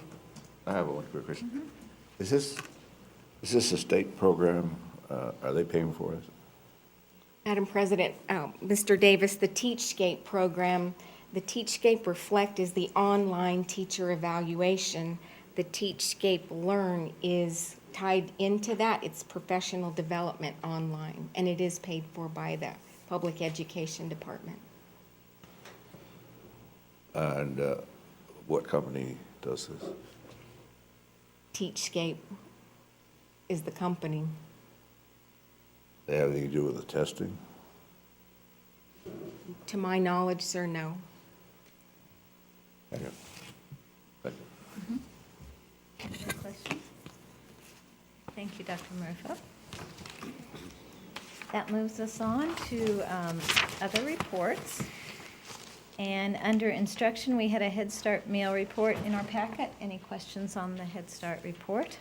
I have one quick question. Is this a state program? Are they paying for it? Madam President, Mr. Davis, the Teachscape program, the Teachscape Reflect is the online teacher evaluation. The Teachscape Learn is tied into that. It's professional development online, and it is paid for by the Public Education Department. And what company does this? Teachscape is the company. They have anything to do with the testing? To my knowledge, sir, no. Thank you. Thank you. Any questions? Thank you, Dr. Murphy. That moves us on to other reports. And under instruction, we had a Head Start meal report in our packet. Any questions on the Head Start report?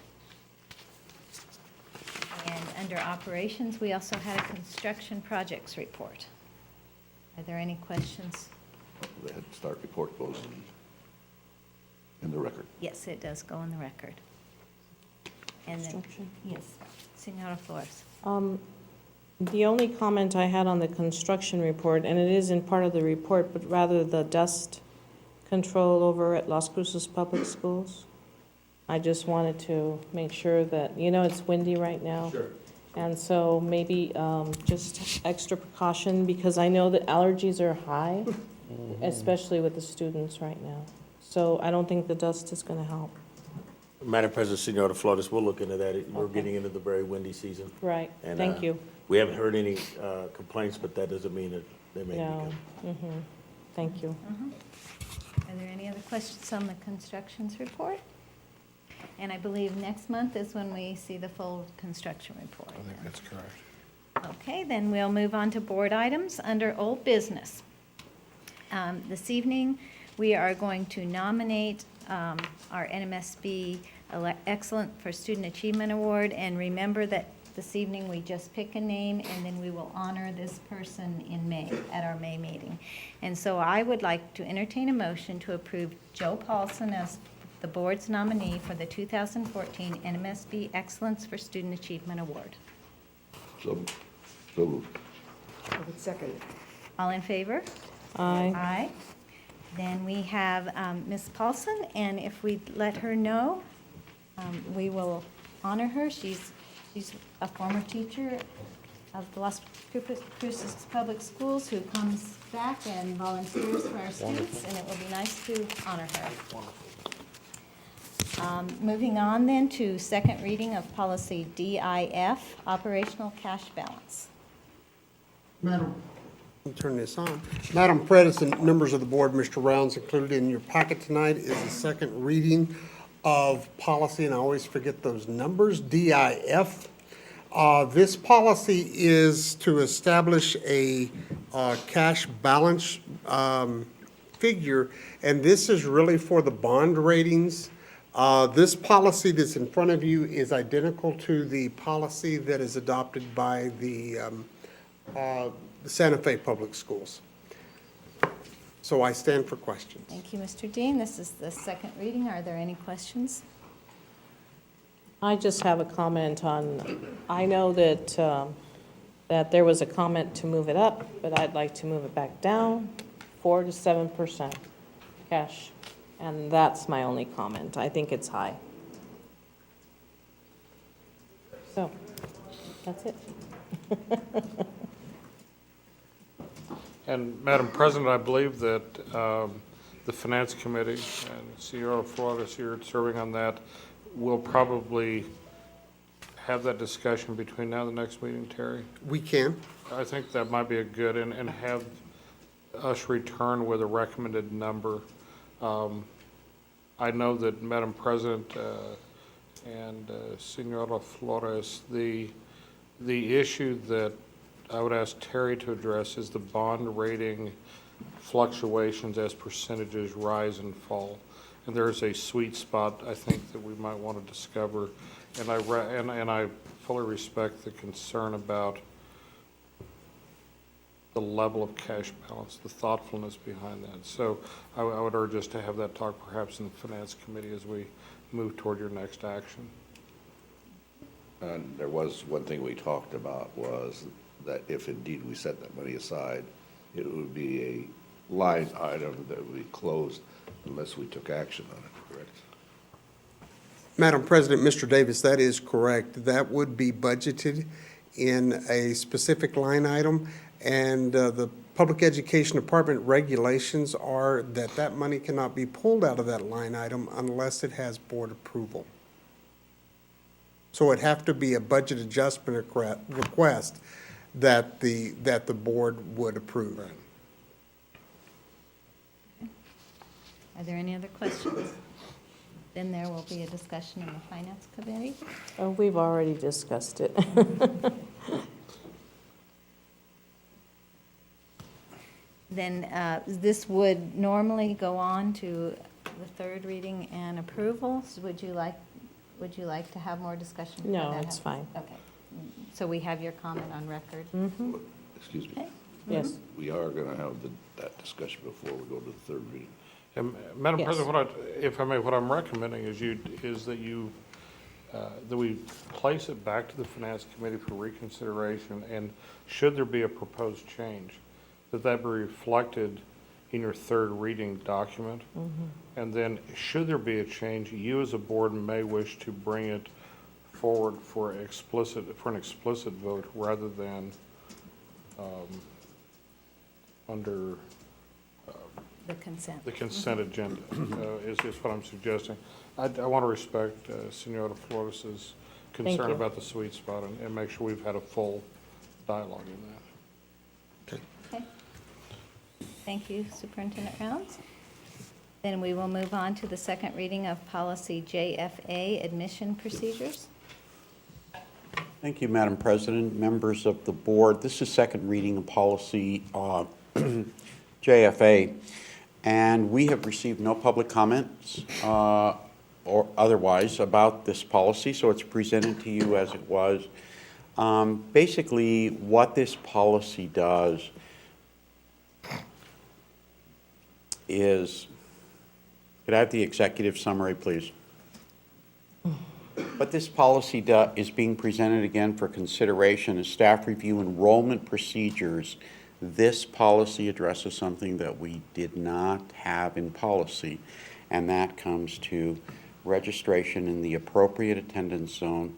And under operations, we also had a construction projects report. Are there any questions? The Head Start report goes in the record. Yes, it does go in the record. And then, Construction. yes, Senora Flores. The only comment I had on the construction report, and it is in part of the report, but rather the dust control over at Las Cruces Public Schools. I just wanted to make sure that, it's windy right now. Sure. And so maybe just extra precaution, because I know that allergies are high, especially with the students right now. So I don't think the dust is going to help. Madam President, Senora Flores, we'll look into that. We're Okay. getting into the very windy season. Right, And, thank you. We haven't heard any complaints, but that doesn't mean that they may be No, coming. thank you. Are there any other questions on the constructions report? And I believe next month is when we see the full construction report. I think that's correct. Okay, then we'll move on to board items under old business. This evening, we are going to nominate our NMSB Excellent for Student Achievement Award. And remember that this evening, we just pick a name, and then we will honor this person in May, at our May meeting. And so I would like to entertain a motion to approve Joe Paulson as the board's nominee for the 2014 NMSB Excellence for Student Achievement Award. So moved. All in favor? Aye. Aye. Then we have Ms. Paulson, and if we let her know, we will honor her. She's a former teacher of the Las Cruces Public Schools who comes back and volunteers for our students, and it will be nice to honor her. Moving on then to second reading of policy DIF, operational cash balance. Madam, I'll turn this on. Madam President, members of the board, Mr. Rounds, included in your packet tonight is the second reading of policy, and I always forget those numbers, DIF. This policy is to establish a cash balance figure, and this is really for the bond ratings. This policy that's in front of you is identical to the policy that is adopted by the Santa Fe Public Schools. So I stand for questions. Thank you, Mr. Dean. This is the second reading. Are there any questions? I just have a comment on, I know that, that there was a comment to move it up, but I'd like to move it back down, 4 to 7% cash. And that's my only comment. I think it's high. So, that's it. And Madam President, I believe that the Finance Committee, and Senora Flores here serving on that, will probably have that discussion between now and the next meeting, Terry. We can. I think that might be a good, and have us return with a recommended number. I know that, Madam President and Senora Flores, the issue that I would ask Terry to address is the bond rating fluctuations as percentages rise and fall. And there's a sweet spot, I think, that we might want to discover. And I fully respect the concern about the level of cash balance, the thoughtfulness behind that. So I would urge us to have that talk perhaps in the Finance Committee as we move toward your next action. And there was one thing we talked about was that if indeed we set that money aside, it would be a line item that would be closed unless we took action on it, correct? Madam President, Mr. Davis, that is correct. That would be budgeted in a specific line item, and the Public Education Department regulations are that that money cannot be pulled out of that line item unless it has board approval. So it'd have to be a budget adjustment request that the board would approve. Are there any other questions? Then there will be a discussion in the Finance Committee. Oh, we've already discussed it. Then this would normally go on to the third reading and approvals. Would you like to have more discussion? before No, that it's happens? fine. Okay. So we have your comment on record? Excuse me. Okay. Yes. We are going to have that discussion before we go to the third reading. And Madam Yes. President, if I may, what I'm recommending is that we place it back to the Finance Committee for reconsideration, and should there be a proposed change, that be reflected in your third reading document. And then, should there be a change, you as a board may wish to bring it forward for an explicit vote rather than under The consent. the consent agenda, is what I'm suggesting. I want to respect Senora Flores's concern you. about the sweet spot and make sure we've had a full dialogue in that. Okay. Thank you, Superintendent Rounds. Then we will move on to the second reading of policy JFA, admission procedures. Thank you, Madam President, members of the board. This is second reading of policy JFA, and we have received no public comments or otherwise about this policy, so it's presented to you as it was. Basically, what this policy does is, could I have the executive summary, please? What this policy is being presented again for consideration is staff review enrollment procedures. This policy addresses something that we did not have in policy, and that comes to registration in the appropriate attendance zone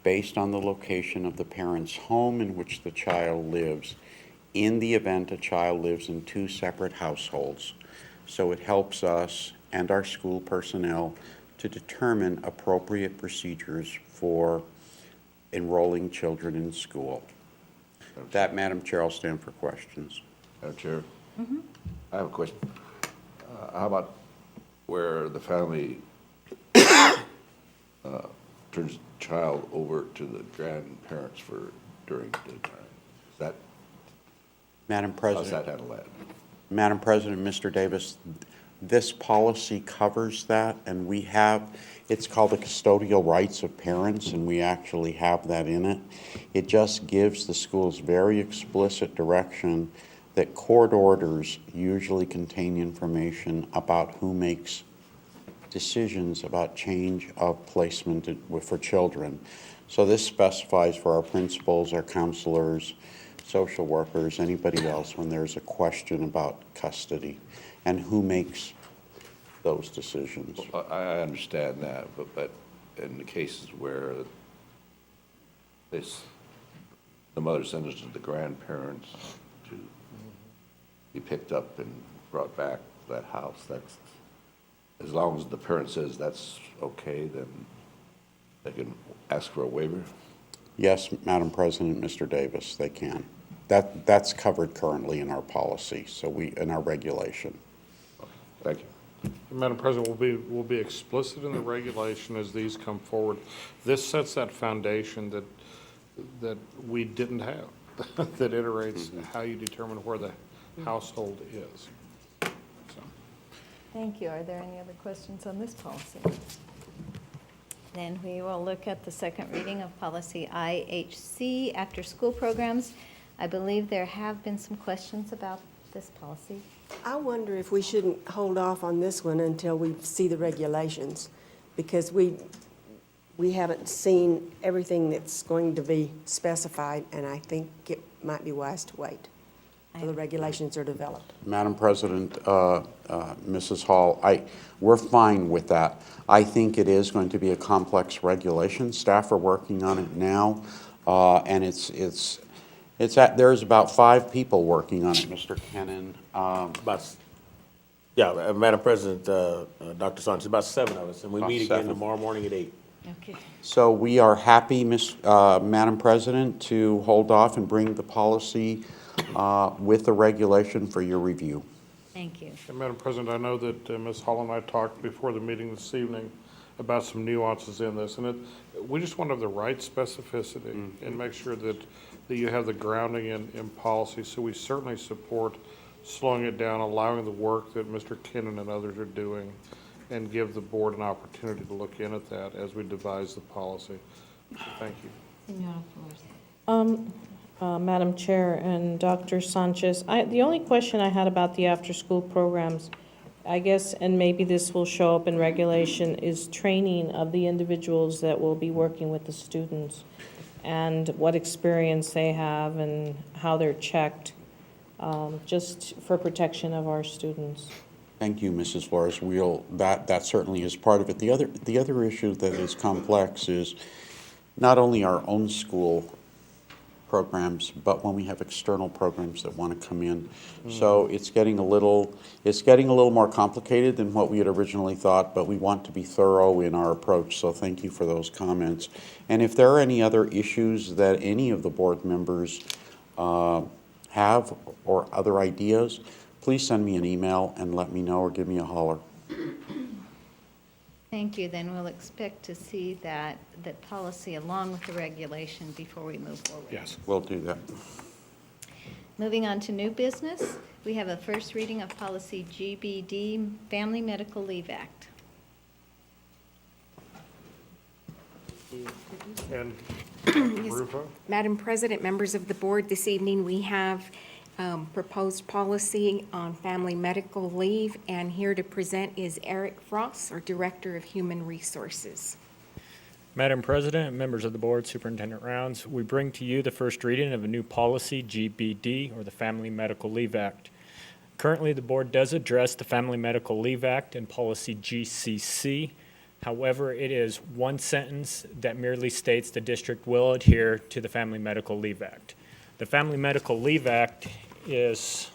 based on the location of the parent's home in which the child lives, in the event a child lives in two separate households. So it helps us and our school personnel to determine appropriate procedures for enrolling children in school. That, Madam Chair, I'll stand for questions. Madam Chair? I have a question. How about where the family turns the child over to the grandparents during daytime? Is that, Madam how's President. that handle that? Madam President, Mr. Davis, this policy covers that, and we have, it's called the custodial rights of parents, and we actually have that in it. It just gives the schools very explicit direction that court orders usually contain information about who makes decisions about change of placement for children. So this specifies for our principals, our counselors, social workers, anybody else, when there's a question about custody and who makes those decisions. Well, I understand that, but in the cases where the mother sends it to the grandparents to be picked up and brought back to that house, that's, as long as the parent says that's okay, then they can ask for a waiver? Yes, Madam President, Mr. Davis, they can. That's covered currently in our policy, so in our regulation. Thank you. Madam President, we'll be explicit in the regulation as these come forward. This sets that foundation that we didn't have, that iterates how you determine where the household is. So. Thank you. Are there any other questions on this policy? Then we will look at the second reading of policy IHC, after-school programs. I believe there have been some questions about this policy. I wonder if we shouldn't hold off on this one until we see the regulations, because we haven't seen everything that's going to be specified, and I think it might be wise to wait until the regulations are developed. Madam President, Mrs. Hall, we're fine with that. I think it is going to be a complex regulation. Staff are working on it now, and there's about 5 people working on it, Mr. Kennan. Madam President, Dr. Sanchez, about 7 of us, and we About meet again 7. tomorrow morning at 8. Okay. So we are happy, Madam President, to hold off and bring the policy with the regulation for your review. Thank you. And Madam President, I know that Ms. Hall and I talked before the meeting this evening about some nuances in this, and we just want to have the right specificity and make sure that you have the grounding in policy. So we certainly support slowing it down, allowing the work that Mr. Kennan and others are doing, and give the board an opportunity to look in at that as we devise the policy. So thank you. Madam Chair and Dr. Sanchez, the only question I had about the after-school programs, I guess, and maybe this will show up in regulation, is training of the individuals that will be working with the students and what experience they have and how they're checked, just for protection of our students. Thank you, Mrs. Flores. That certainly is part of it. The other issue that is complex is not only our own school programs, but when we have external programs that want to come in. So it's getting a little more complicated than what we had originally thought, but we want to be thorough in our approach, so thank you for those comments. And if there are any other issues that any of the board members have or other ideas, please send me an email and let me know or give me a holler. Thank you. Then we'll expect to see that policy along with the regulation before we move forward. Yes. We'll do that. Moving on to new business, we have a first reading of policy GBD, Family Medical Leave Act. And Yes. Rufo? Madam President, members of the board, this evening we have proposed policy on family medical leave, and here to present is Eric Frost, our Director of Human Resources. Madam President, members of the board, Superintendent Rounds, we bring to you the first reading of a new policy, GBD, or the Family Medical Leave Act. Currently, the board does address the Family Medical Leave Act in policy GCC. However, it is one sentence that merely states the district will adhere to the Family Medical Leave Act. The Family Medical Leave Act is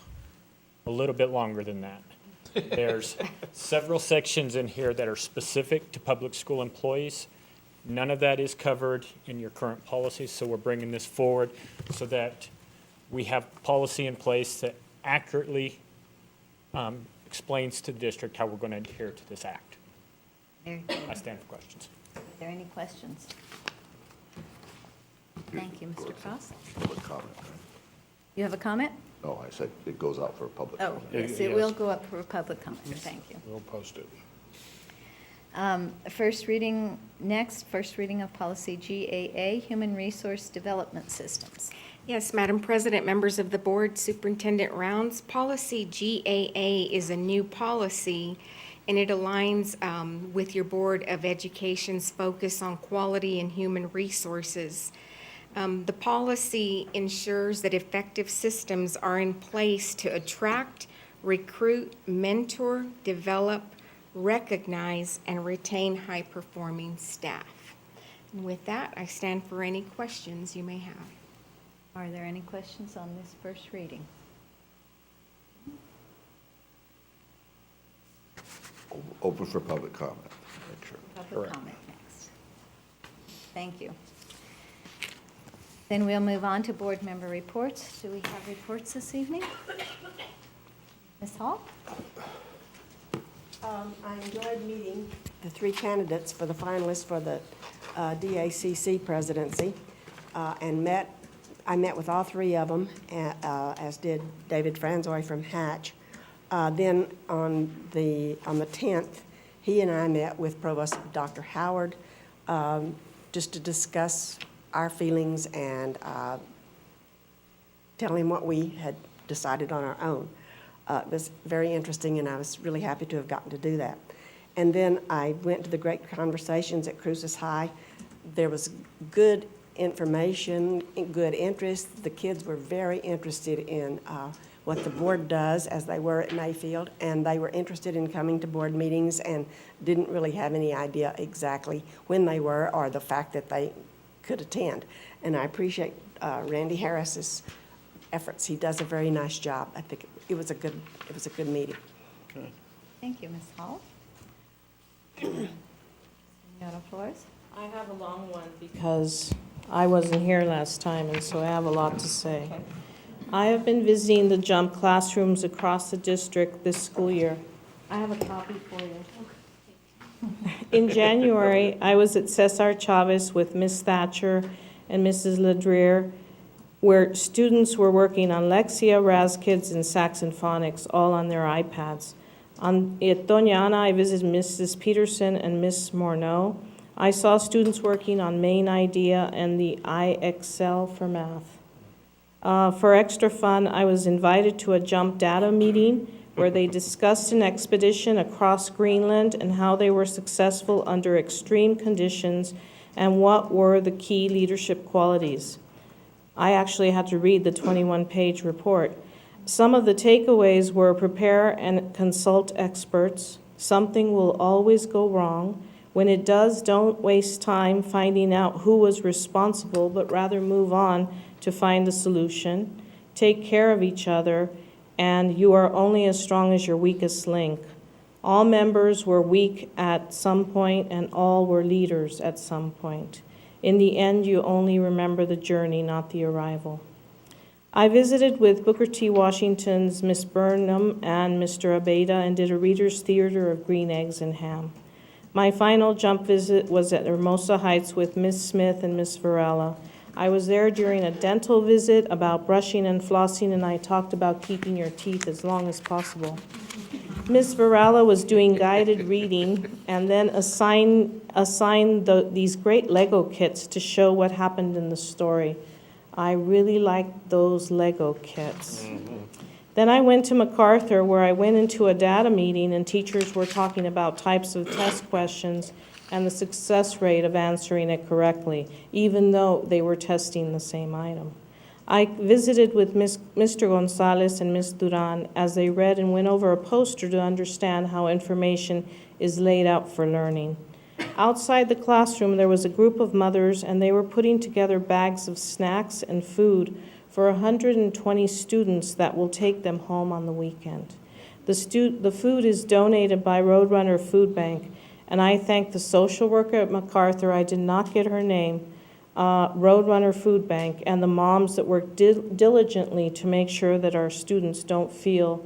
a little bit longer than that. There's several sections in here that are specific to public school employees. None of that is covered in your current policy, so we're bringing this forward so that we have policy in place that accurately explains to the district how we're going to adhere to this act. Very good. I stand for questions. Are there any questions? Thank you, Mr. Frost. Public comment. You have a comment? No, I said it goes out for a public Oh, comment. yes, it will go up for a public comment. Thank you. We'll post it. First reading of policy GAA, Human Resource Development Systems. Yes, Madam President, members of the board, Superintendent Rounds, policy GAA is a new policy, and it aligns with your Board of Education's focus on quality and human resources. The policy ensures that effective systems are in place to attract, recruit, mentor, develop, recognize, and retain high-performing staff. And with that, I stand for any questions you may have. Are there any questions on this first reading? Open for public comment. Make sure. Public comment next. Thank you. Then we'll move on to board member reports. Do we have reports this evening? Ms. Hall? I enjoyed meeting the three candidates for the finalists for the DACC presidency, and I met with all three of them, as did David Franzoy from Hatch. Then on the 10th, he and I met with Provost Dr. Howard just to discuss our feelings and tell him what we had decided on our own. It was very interesting, and I was really happy to have gotten to do that. And then I went to the Great Conversations at Cruces High. There was good information, good interest. The kids were very interested in what the board does, as they were at Mayfield, and they were interested in coming to board meetings and didn't really have any idea exactly when they were or the fact that they could attend. And I appreciate Randy Harris's efforts. He does a very nice job. I think it was a good meeting. Thank you, Ms. Hall. Senora Flores? I have a long one because I wasn't here last time, and so I have a lot to say. I have been visiting the JUMP classrooms across the district this school year. I have a copy for you. In January, I was at Cesar Chavez with Ms. Thatcher and Mrs. Ladrier, where students were working on Lexia, RazKids, and Saxon Phonics, all on their iPads. At Doña Ana, I visited Mrs. Peterson and Ms. Morneau. I saw students working on Main Idea and the iExcel for math. For extra fun, I was invited to a JUMP data meeting where they discussed an expedition across Greenland and how they were successful under extreme conditions and what were the key leadership qualities. I actually had to read the 21-page report. Some of the takeaways were prepare and consult experts. Something will always go wrong. When it does, don't waste time finding out who was responsible, but rather move on to find a solution. Take care of each other, and you are only as strong as your weakest link. All members were weak at some point, and all were leaders at some point. In the end, you only remember the journey, not the arrival. I visited with Booker T. Washington's Miss Burnham and Mr. Abeda and did a reader's theater of green eggs and ham. My final jump visit was at Hermosa Heights with Miss Smith and Miss Varela. I was there during a dental visit about brushing and flossing, and I talked about keeping your teeth as long as possible. Miss Varela was doing guided reading and then assigned these great Lego kits to show what happened in the story. I really liked those Lego kits. Then I went to MacArthur, where I went into a data meeting and teachers were talking about types of test questions and the success rate of answering it correctly, even though they were testing the same item. I visited with Mr. Gonzalez and Ms. Duran as they read and went over a poster to understand how information is laid out for learning. Outside the classroom, there was a group of mothers, and they were putting together bags of snacks and food for 120 students that will take them home on the weekend. The food is donated by Roadrunner Food Bank, and I thank the social worker at MacArthur, I did not get her name, Roadrunner Food Bank, and the moms that work diligently to make sure that our students don't feel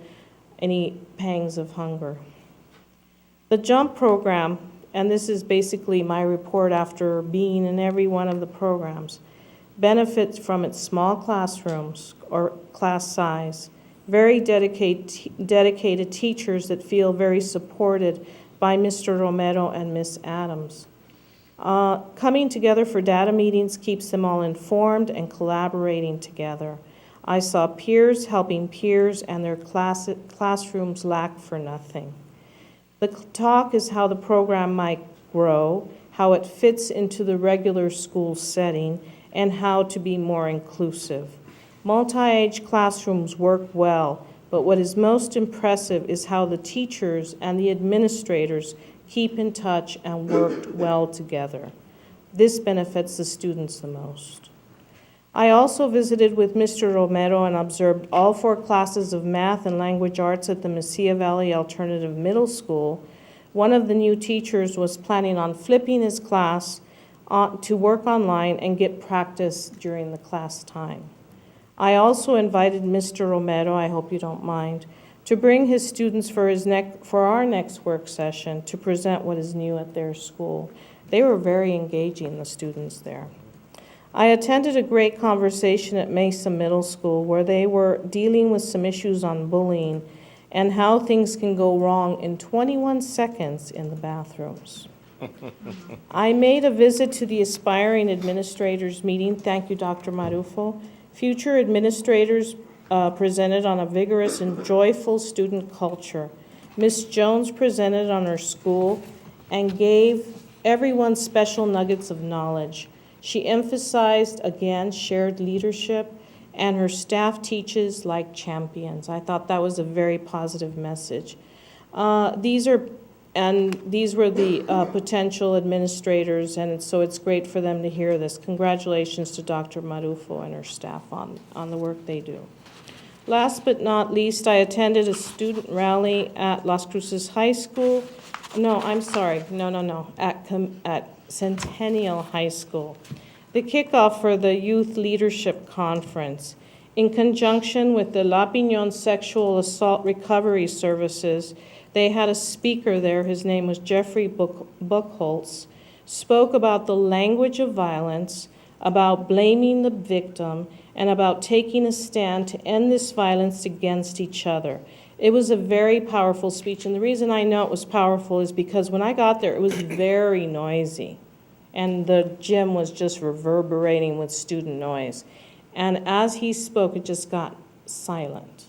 any pangs of hunger. The JUMP program, and this is basically my report after being in every one of the programs, benefits from its small classrooms or class size, very dedicated teachers that feel very supported by Mr. Romero and Miss Adams. Coming together for data meetings keeps them all informed and collaborating together. I saw peers helping peers, and their classrooms lack for nothing. The talk is how the program might grow, how it fits into the regular school setting, and how to be more inclusive. Multi-age classrooms work well, but what is most impressive is how the teachers and the administrators keep in touch and work well together. This benefits the students the most. I also visited with Mr. Romero and observed all 4 classes of math and language arts at the Mesilla Valley Alternative Middle School. One of the new teachers was planning on flipping his class to work online and get practice during the class time. I also invited Mr. Romero, I hope you don't mind, to bring his students for our next work session to present what is new at their school. They were very engaging, the students there. I attended a great conversation at Mesa Middle School where they were dealing with some issues on bullying and how things can go wrong in 21 seconds in the bathrooms. I made a visit to the aspiring administrators meeting. Thank you, Dr. Marufo. Future administrators presented on a vigorous and joyful student culture. Ms. Jones presented on her school and gave everyone special nuggets of knowledge. She emphasized, again, shared leadership, and her staff teaches like champions. I thought that was a very positive message. These were the potential administrators, and so it's great for them to hear this. Congratulations to Dr. Marufo and her staff on the work they do. Last but not least, I attended a student rally at Las Cruces High School. No, I'm sorry, no, at Centennial High School. The kickoff for the Youth Leadership Conference. In conjunction with the La Piñon Sexual Assault Recovery Services, they had a speaker there, his name was Jeffrey Buchholz, spoke about the language of violence, about blaming the victim, and about taking a stand to end this violence against each other. It was a very powerful speech, and the reason I know it was powerful is because when I got there, it was very noisy, and the gym was just reverberating with student noise. And as he spoke, it just got silent,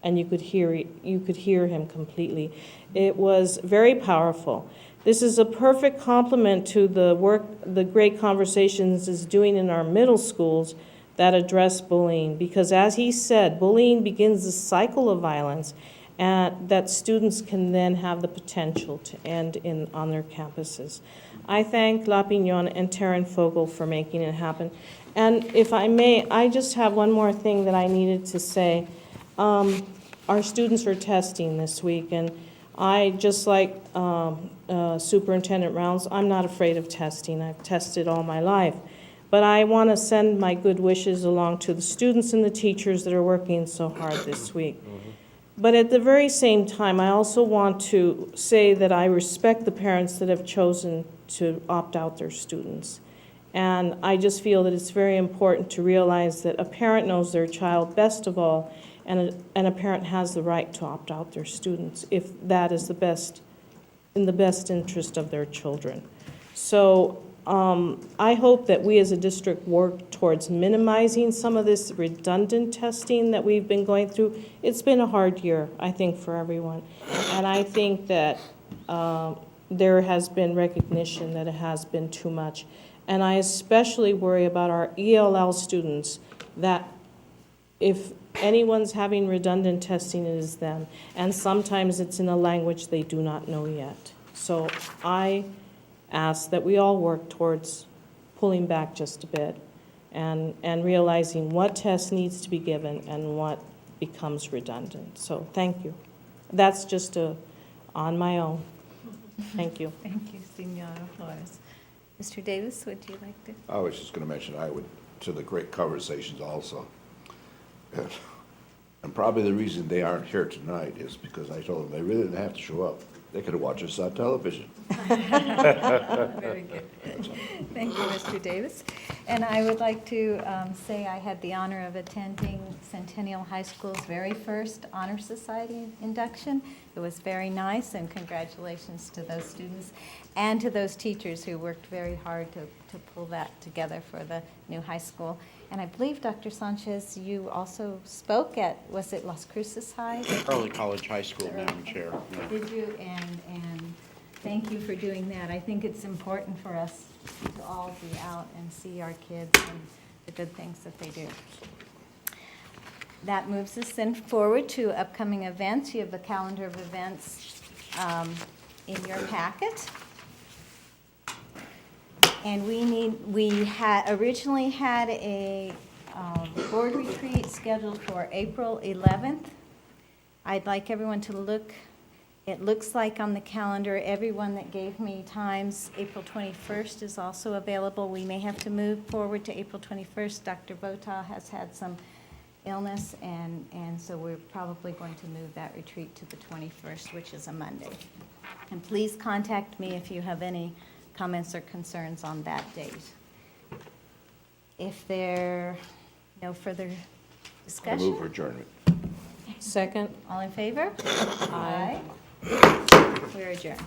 and you could hear him completely. It was very powerful. This is a perfect complement to the work the Great Conversations is doing in our middle schools that address bullying, because as he said, bullying begins the cycle of violence, and that students can then have the potential to end on their campuses. I thank La Piñon and Taryn Fogel for making it happen. And if I may, I just have one more thing that I needed to say. Our students are testing this week, and I, just like Superintendent Rounds, I'm not afraid of testing. I've tested all my life. But I want to send my good wishes along to the students and the teachers that are working so hard this week. But at the very same time, I also want to say that I respect the parents that have chosen to opt out their students. And I just feel that it's very important to realize that a parent knows their child best of all, and a parent has the right to opt out their students if that is in the best interest of their children. So I hope that we as a district work towards minimizing some of this redundant testing that we've been going through. It's been a hard year, I think, for everyone. And I think that there has been recognition that it has been too much. And I especially worry about our ELL students, that if anyone's having redundant testing, it is them. And sometimes it's in a language they do not know yet. So I ask that we all work towards pulling back just a bit and realizing what test needs to be given and what becomes redundant. So thank you. That's just on my own. Thank you. Thank you, Senora Flores. Mr. Davis, would you like to? I was just going to mention, I would, to the great conversations also. And probably the reason they aren't here tonight is because I told them they really didn't have to show up. They could have watched us on television. Very good. Thank you, Mr. Davis. And I would like to say I had the honor of attending Centennial High School's very first Honor Society induction. It was very nice, and congratulations to those students and to those teachers who worked very hard to pull that together for the new high school. And I believe, Dr. Sanchez, you also spoke at, was it Las Cruces High? Early College High School, Madam Chair. Yeah. Did you? And thank you for doing that. I think it's important for us to all be out and see our kids and the good things that they do. That moves us then forward to upcoming events. You have the calendar of events in your packet. And we had originally had a board retreat scheduled for April 11th. I'd like everyone to look. It looks like on the calendar, everyone that gave me times, April 21st is also available. We may have to move forward to April 21st. Dr. Bota has had some illness, and so we're probably going to move that retreat to the 21st, which is a Monday. And please contact me if you have any comments or concerns on that date. If there no further I discussion. move for adjournment. Second. All in favor? Aye. We're adjourned.